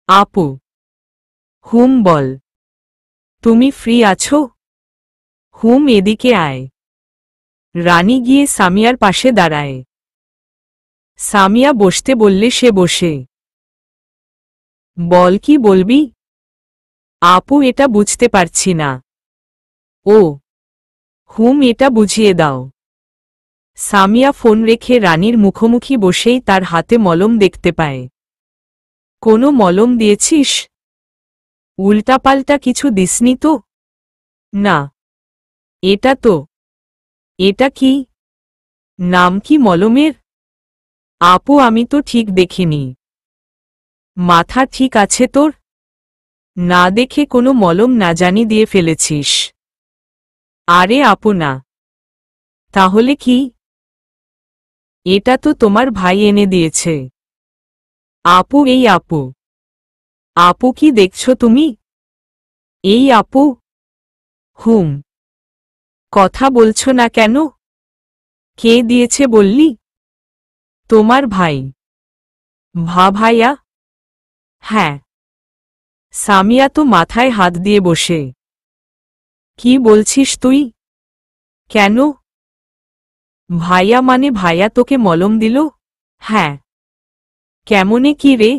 আপু। হুম বল। তুমি ফ্রি আছো? হুম, এদিকে আয়। রানী গিয়ে সামিয়ার পাশে দাঁড়ায়। সামিয়া বসতে বললে সে বসে। বল, কি বলবি? আপু, এটা বুঝতে পারছি না। ও হুম, এটা বুঝিয়ে দাও। সামিয়া ফোন রেখে রানীর মুখোমুখি বসেই তার হাতে মলম দেখতে পায়। কোনো মলম দিয়েছিস? উল্টাপাল্টা কিছু দিসনি তো? না। এটা তো। এটা কি? নাম কি মলমের? আপু, আমি তো ঠিক দেখিনি। মাথা ঠিক আছে তোর? না দেখে কোনো মলম না জানি দিয়ে ফেলেছিস। আরে আপু না। তাহলে কি? এটা তো তোমার ভাই এনে দিয়েছে। আপু, এই আপু। আপু, কি দেখছো তুমি? এই আপু। হুম। কথা বলছো না কেন? কে দিয়েছে বললি? তোমার ভাই। ভাইয়া? হ্যাঁ। সামিয়া তো মাথায় হাত দিয়ে বসে। কি বলছিস তুই? কেন? ভাইয়া মানে ভাইয়া তোকে মলম দিল? হ্যাঁ। কেমনে কি রে?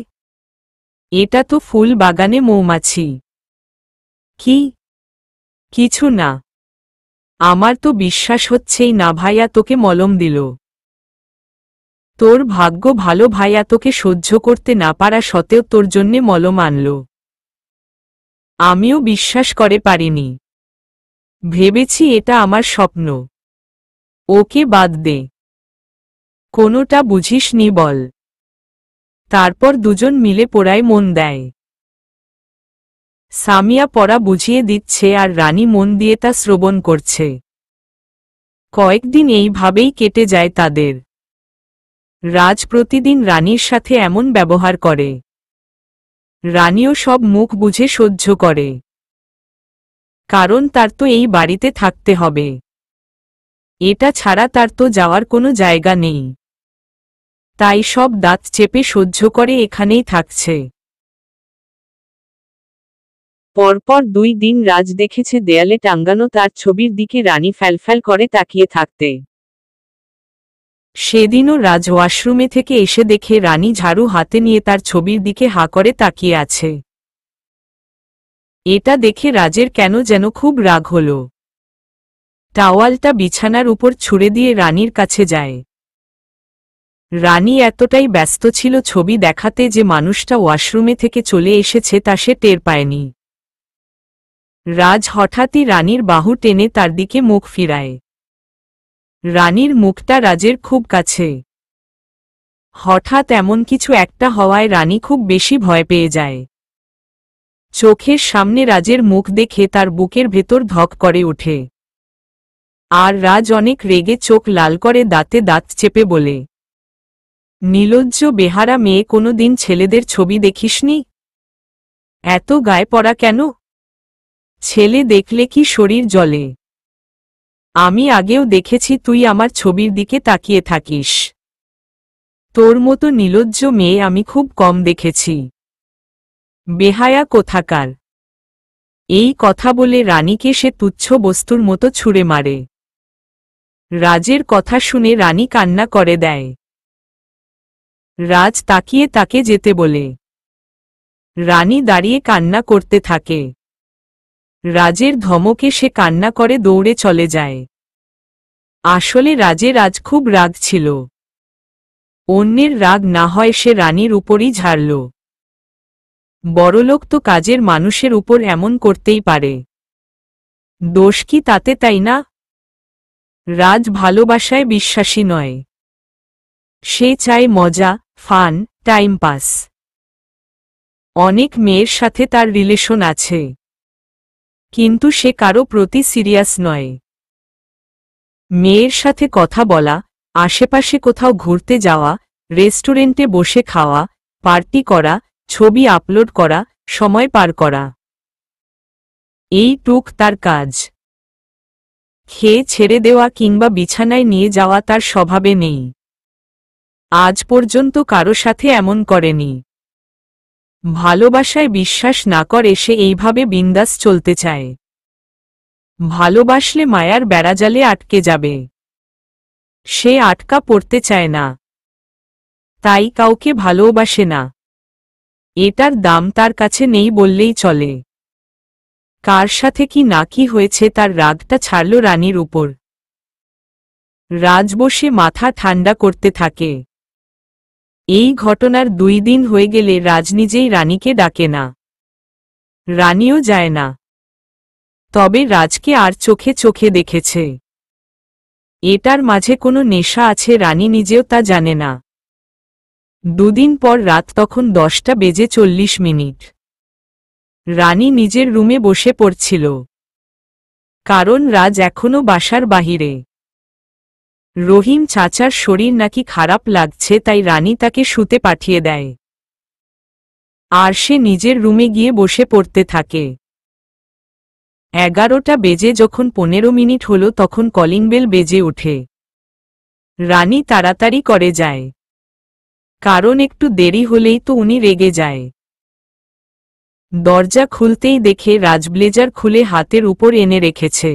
এটা তো ফুল বাগানে মৌমাছি। কি? কিছু না। আমার তো বিশ্বাস হচ্ছেই না ভাইয়া তোকে মলম দিল। তোর ভাগ্য ভালো, ভাইয়া তোকে সহ্য করতে না পারা সত্ত্বেও তোর জন্যে মলম আনল। আমিও বিশ্বাস করে পারিনি। ভেবেছি এটা আমার স্বপ্ন। ওকে বাদ দে। কোনোটা বুঝিসনি বল। তারপর দুজন মিলে পড়ায় মন দেয়। সামিয়া পড়া বুঝিয়ে দিচ্ছে আর রানী মন দিয়ে তা শ্রবণ করছে। কয়েকদিন এইভাবেই কেটে যায় তাদের। রাজ প্রতিদিন রানীর সাথে এমন ব্যবহার করে। রানীও সব মুখ বুঝে সহ্য করে। কারণ তার তো এই বাড়িতে থাকতে হবে। এটা ছাড়া তার তো যাওয়ার কোনো জায়গা নেই। তাই সব দাঁত চেপে সহ্য করে এখানেই থাকছে। পরপর 2 দিন রাজ দেখেছে দেয়ালে টাঙ্গানো তার ছবির দিকে রানী ফ্যালফ্যাল করে তাকিয়ে থাকতে। সেদিনও রাজ ওয়াশরুমে থেকে এসে দেখে রানী ঝাড়ু হাতে নিয়ে তার ছবির দিকে হা করে তাকিয়ে আছে। এটা দেখে রাজের কেন যেন খুব রাগ হল। টাওয়ালটা বিছানার উপর ছুঁড়ে দিয়ে রানীর কাছে যায়। রানী এতটাই ব্যস্ত ছিল ছবি দেখাতে যে মানুষটা ওয়াশরুমে থেকে চলে এসেছে তা সে টের পায়নি। রাজ হঠাৎই রানীর বাহু টেনে তার দিকে মুখ ফিরায়। রানীর মুখটা রাজের খুব কাছে। হঠাৎ এমন কিছু একটা হওয়ায় রানী খুব বেশি ভয় পেয়ে যায়। চোখের সামনে রাজের মুখ দেখে তার বুকের ভেতর ধক করে ওঠে। আর রাজ অনেক রেগে চোখ লাল করে দাঁতে দাঁত চেপে বলে, নির্লজ্জ বেহারা মেয়ে, কোনো দিন ছেলেদের ছবি দেখিসনি? এত গায়ে পড়া কেন? ছেলে দেখলে কি শরীর জ্বলে? আমি আগেও দেখেছি তুই আমার ছবির দিকে তাকিয়ে থাকিস। তোর মতো নির্লজ্জ মেয়ে আমি খুব কম দেখেছি। বেহায়া কোথাকার। এই কথা বলে রানীকে সে তুচ্ছ বস্তুর মতো ছুঁড়ে মারে। রাজের কথা শুনে রানী কান্না করে দেয়। রাজ তাকিয়ে তাকে যেতে বলে। রানী দাঁড়িয়ে কান্না করতে থাকে। রাজের ধমকে সে কান্না করে দৌড়ে চলে যায়। আসলে রাজের আজ খুব রাগ ছিল। অন্যের রাগ না হয় সে রানীর উপরই ঝাড়ল। বড়লোক তো কাজের মানুষের উপর এমন করতেই পারে। দোষ কি তাতে, তাই না? রাজ ভালোবাসায় বিশ্বাসী নয়। সে চায় মজা, ফান, টাইম পাস। অনেক মেয়ের সাথে তার রিলেশন আছে, কিন্তু সে কারো প্রতি সিরিয়াস নয়। মেয়ের সাথে কথা বলা, আশেপাশে কোথাও ঘুরতে যাওয়া, রেস্টুরেন্টে বসে খাওয়া, পার্টি করা, ছবি আপলোড করা, সময় পার করা, এইটুক তার কাজ। খেয়ে ছেড়ে দেওয়া কিংবা বিছানায় নিয়ে যাওয়া তার স্বভাবে নেই। আজ পর্যন্ত কারো সাথে এমন করেনি। ভালোবাসায় বিশ্বাস না করে সে এইভাবে বিন্দাস চলতে চায়। ভালোবাসলে মায়ার বেড়াজালে আটকে যাবে। সে আটকা পড়তে চায় না। তাই কাউকে ভালোবাসে না। এটার দাম তার কাছে নেই বললেই চলে। কার সাথে কি না কি হয়েছে তার রাগটা ছাড়ল রানীর উপর। রাজ বসে মাথা ঠান্ডা করতে থাকে। এই ঘটনার 2 দিন হয়ে গেলে রাজ নিজেই রানীকে ডাকে না। রানীও যায় না। তবে রাজকে আর চোখে চোখে দেখেছে। এটার মাঝে কোনো নেশা আছে রানী নিজেও তা জানে না। 2 দিন পর রাত তখন 10:40 রানী নিজের রুমে বসে পড়ছিল। কারণ রাজ এখনো বাসার বাহিরে। রহিম চাচার শরীর নাকি খারাপ লাগছে, তাই রানী তাকে শুতে পাঠিয়ে দেয় আর সে নিজের রুমে গিয়ে বসে পড়তে থাকে। 11টা বেজে যখন 15 মিনিট হলো তখন কলিং বেল বেজে ওঠে। রানী তাড়াতাড়ি করে যায়, কারণ একটু দেরি হলেই তো উনি রেগে যায়। দরজা খুলতেই দেখে রাজব্লেজার খুলে হাতের উপর এনে রেখেছে।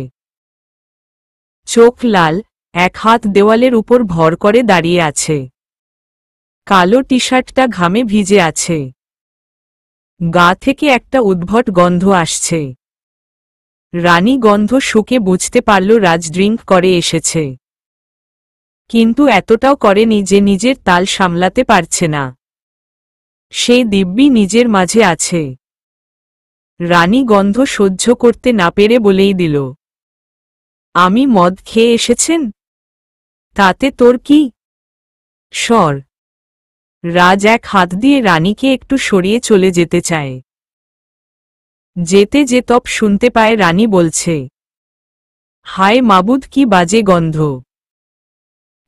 চোখ লাল, এক হাত দেওয়ালের উপর ভর করে দাঁড়িয়ে আছে। কালো টি শার্টটা ঘামে ভিজে আছে। গা থেকে একটা উদ্ভট গন্ধ আসছে। রানী গন্ধ শুকে বুঝতে পারল রাজ ড্রিঙ্ক করে এসেছে, কিন্তু এতটাও করেনি যে নিজের তাল সামলাতে পারছে না। সে দিব্যি নিজের মাঝে আছে। রানী গন্ধ সহ্য করতে না পেরে বলেই দিল, আমি মদ খেয়ে এসেছেন? তাতে তোর কি? সর। রাজ এক হাত দিয়ে রানীকে একটু সরিয়ে চলে যেতে চায়। যেতে যে তপ শুনতে পায় রানী বলছে, হায় মাবুদ, কি বাজে গন্ধ।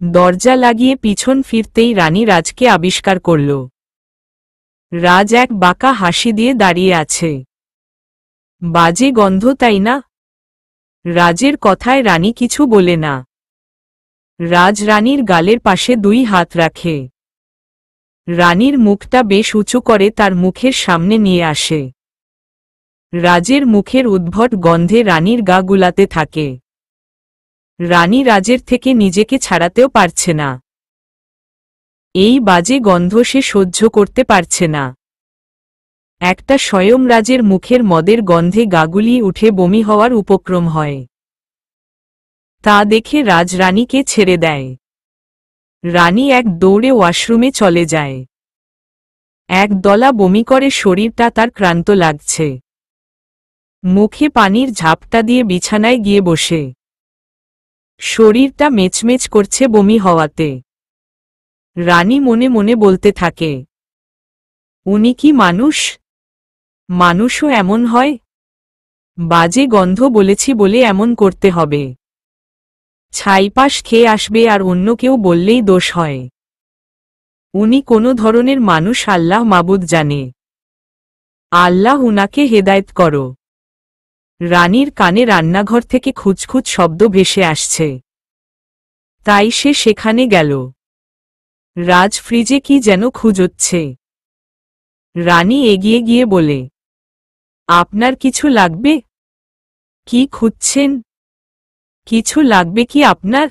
দরজা লাগিয়ে পিছন ফিরতেই রানী রাজকে আবিষ্কার করল। রাজ এক বাঁকা হাসি দিয়ে দাঁড়িয়ে আছে। বাজে গন্ধ, তাই না? রাজের কথায় রানী কিছু বলে না। রাজ রানীর গালের পাশে 2 হাত রাখে। রানীর মুখটা বেশ উঁচু করে তার মুখের সামনে নিয়ে আসে। রাজের মুখের উদ্ভট গন্ধে রানীর গা গুলাতে থাকে। রানী রাজের থেকে নিজেকে ছাড়াতেও পারছে না। এই বাজে গন্ধ সে সহ্য করতে পারছে না। একটা স্বয়ং রাজের মুখের মদের গন্ধে গাগুলিয়ে উঠে বমি হওয়ার উপক্রম হয়। তা দেখে রাজ রানীকে ছেড়ে দেয়। রানী এক দৌড়ে ওয়াশরুমে চলে যায়। এক দলা বমি করে, শরীরটা তার ক্লান্ত লাগছে। মুখে পানির ঝাপটা দিয়ে বিছানায় গিয়ে বসে। শরীরটা মেচমেচ করছে বমি হওয়াতে। রানী মনে মনে বলতে থাকে, উনি কি মানুষ? মানুষও এমন হয়? বাজে গন্ধ বলেছি বলে এমন করতে হবে? ছাইপাশ খেয়ে আসবে আর অন্য কেউ বললেই দোষ হয়? উনি কোনো ধরনের মানুষ আল্লাহ মাবুদ জানে। আল্লাহ উনাকে হেদায়েত করো। রানীর কানে রান্নাঘর থেকে খুঁজখুঁজ শব্দ ভেসে আসছে, তাই সে সেখানে গেল। রাজ ফ্রিজে কি যেন খুঁজছে। রানী এগিয়ে গিয়ে বলে, আপনার কিছু লাগবে? কি খুঁজছেন? কিছু লাগবে কি আপনার?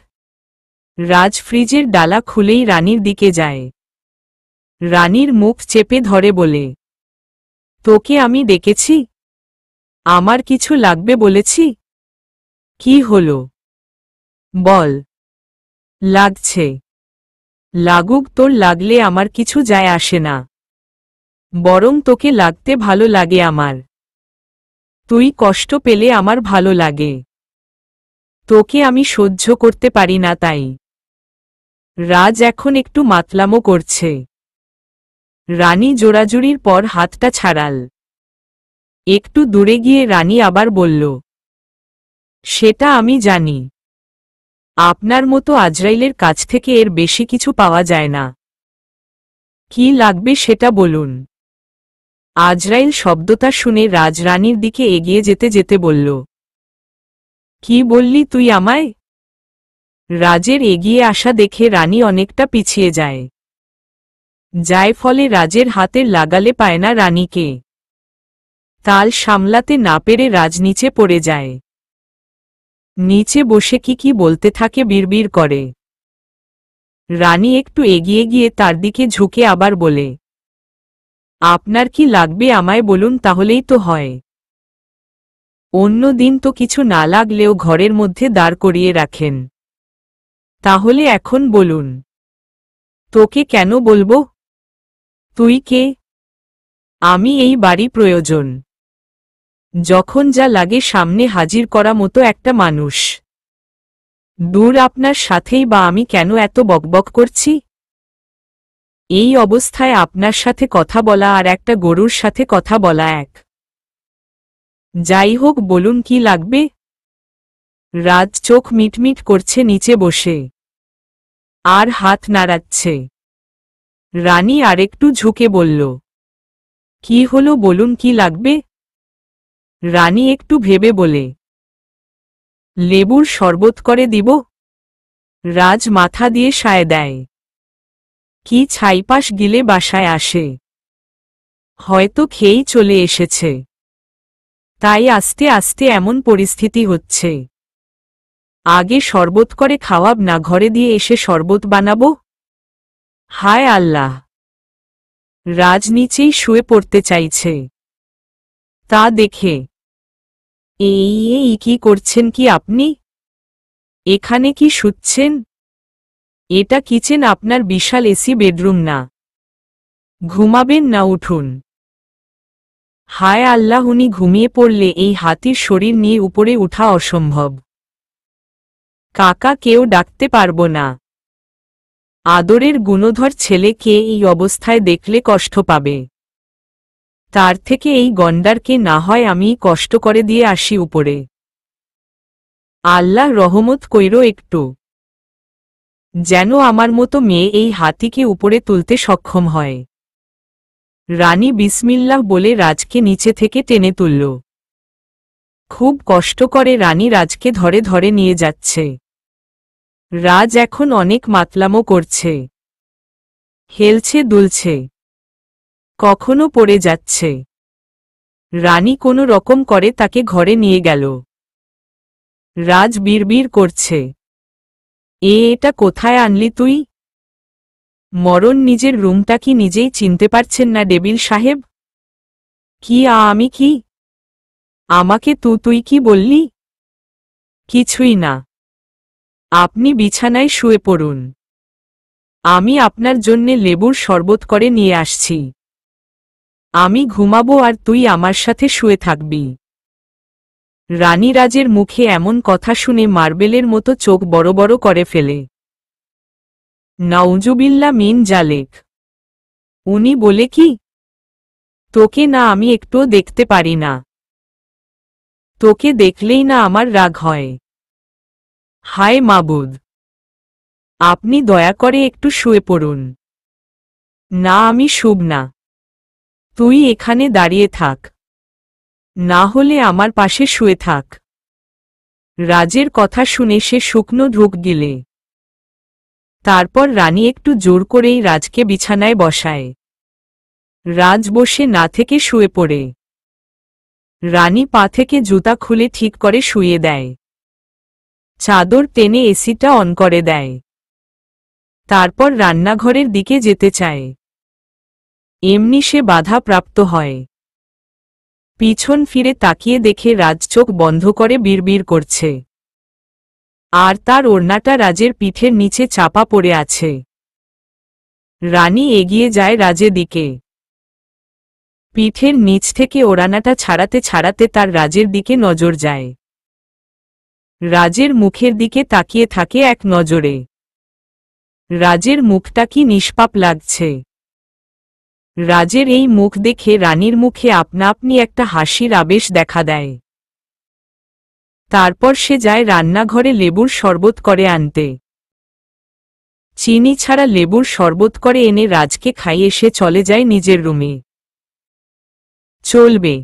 রাজ ফ্রিজের ডালা খুলেই রানীর দিকে যায়। রানীর মুখ চেপে ধরে বলে, তোকে আমি ডেকেছি? আমার কিছু লাগবে বলেছি? কি হলো? বল। লাগছে। লাগুক তোর, লাগলে আমার কিছু যায় আসে না। বরং তোকে লাগতে ভালো লাগে আমার। তুই কষ্ট পেলে আমার ভালো লাগে। তোকে আমি সহ্য করতে পারি না তাই। রাজ এখন একটু মাতলামো করছে। রানী জোড়াজুড়ির পর হাতটা ছাড়াল। একটু দূরে গিয়ে রানী আবার বলল, সেটা আমি জানি। আপনার মতো আজরাইলের কাছ থেকে এর বেশি কিছু পাওয়া যায় না। কি লাগবে সেটা বলুন। আজরাইল শব্দটা শুনে রাজ রানীর দিকে এগিয়ে যেতে যেতে বলল, কি বললি তুই আমায়? রাজের এগিয়ে আসা দেখে রানী অনেকটা পিছিয়ে যায়, ফলে রাজের হাতের লাগালে পায় না রানীকে। তাল সামলাতে না পেরে রাজ নিচে পড়ে যায়। নিচে বসে কি বলতে থাকে, বিড়বিড় করে। রানী একটু এগিয়ে গিয়ে তার দিকে ঝুঁকে আবার বলে, আপনার কি লাগবে আমায় বলুন, তাহলেই তো হয়। অন্য দিন তো কিছু না লাগলেও ঘরের মধ্যে দাঁড় করিয়ে রাখেন। তাহলে এখন বলুন। তোকে কেন বলবো? তুই কে? আমি এই বাড়ি প্রয়োজন। যখন যা লাগে সামনে হাজির করা মতো একটা মানুষ। দূর, আপনার সাথেই বা আমি কেন এত বকবক করছি? এই অবস্থায় আপনার সাথে কথা বলা আর একটা গরুর সাথে কথা বলা এক। যাই হোক, বলুন কি লাগবে। রাজ চোখ মিটমিট করছে নিচে বসে। আর হাত নাড়াচ্ছে। রানী আরেকটু ঝুঁকে বলল, কি হলো বলুন, কি লাগবে? রানী একটু ভেবে বলে, লেবুর শরবত করে দিব। রাজ মাথা দিয়ে সায় দেয়। কি ছাইপাশ গিলে বাসায় আসে, হয়তো খেয়েই চলে এসেছে, তাই আস্তে আস্তে এমন পরিস্থিতি হচ্ছে। আগে শরবত করে খাওয়াব না, ঘরে দিয়ে এসে শরবত বানাবো? হায় আল্লাহ! রাজ নিচেই শুয়ে পড়তে চাইছে, তা দেখে, এই কি করছেন কি আপনি? এখানে কি শুচ্ছেন? এটা কিচেন, আপনার বিশাল এসি বেডরুম না। ঘুমাবেন না, উঠুন। হায় আল্লাহ! উনি ঘুমিয়ে পড়লে এই হাতির শরীর নিয়ে উপরে ওঠা অসম্ভব। কাকা কেউ ডাকতে পারব না। আদরের গুণধর ছেলেকে এই অবস্থায় দেখলে কষ্ট পাবে। তার থেকে এই গন্ডারকে না হয় আমি কষ্ট করে দিয়ে আসি উপরে। আল্লাহ রহমত কইরো একটু, যেন আমার মতো মেয়ে এই হাতিকে উপরে তুলতে সক্ষম হয়। রানী বিসমিল্লাহ বলে রাজকে নিচে থেকে টেনে তুলল। খুব কষ্ট করে রানী রাজকে ধরে ধরে নিয়ে যাচ্ছে। রাজ এখন অনেক মাতলামো করছে, হেলছে দুলছে, কখনো পড়ে যাচ্ছে। রানী কোনো রকম করে তাকে ঘরে নিয়ে গেল। রাজ বিড়বিড় করছে, এটা কোথায় আনলি তুই? মরণ নিজের রুমটা কি নিজেই চিনতে পারছেন না ডেবিল সাহেব? কি আমি কি? আমাকে তুই কি বললি? কিছুই না, আপনি বিছানায় শুয়ে পড়ুন, আমি আপনার জন্যে লেবুর শরবত করে নিয়ে আসছি। আমি ঘুমাবো আর তুই আমার সাথে শুয়ে থাকবি। রানী রাজের মুখে এমন কথা শুনে মার্বেলের মতো চোখ বড় বড় করে ফেলে। নাউজুবিল্লা মিন জালেক। উনি বলে কি, তোকে না আমি একটুও দেখতে পারি না, তোকে দেখলেই না আমার রাগ হয়। হায় মাবুদ, আপনি দয়া করে একটু শুয়ে পড়ুন। না, আমি শুব না, তুই এখানে দাঁড়িয়ে থাক, না হলে আমার পাশে শুয়ে থাক। রাজের কথা শুনে সে শুকনো ঢুক গিলে। তারপর রানী একটু জোর করেই রাজকে বিছানায় বসায়। রাজ বসে না থেকে শুয়ে পড়ে। রানী পা থেকে জুতা খুলে ঠিক করে শুয়ে দেয়। চাদর টেনে এসিটা অন করে দেয়। তারপর রান্নাঘরের দিকে যেতে চায়। এমনি সে বাধা প্রাপ্ত হয়। পিছন ফিরে তাকিয়ে দেখে রাজ চোখ বন্ধ করে বিড়বিড় করছে, আর তার ওড়নাটা রাজের পিঠের নিচে চাপা পড়ে আছে। রানী এগিয়ে যায় রাজের দিকে। পিঠের নিচ থেকে ওড়নাটা ছাড়াতে ছাড়াতে তার রাজের দিকে নজর যায়। রাজের মুখের দিকে তাকিয়ে থাকে এক নজরে। রাজের মুখটা কি নিষ্পাপ লাগছে। রাজের এই মুখ দেখে রানীর মুখে আপনা আপনি একটা হাসির আবেশ দেখা দেয়। তারপর সে যায় রান্নাঘরে লেবুর শরবত করে আনতে। চিনি ছাড়া লেবুর শরবত করে এনে রাজকে খাইয়ে সে চলে যায় নিজের রুমে। চলবে।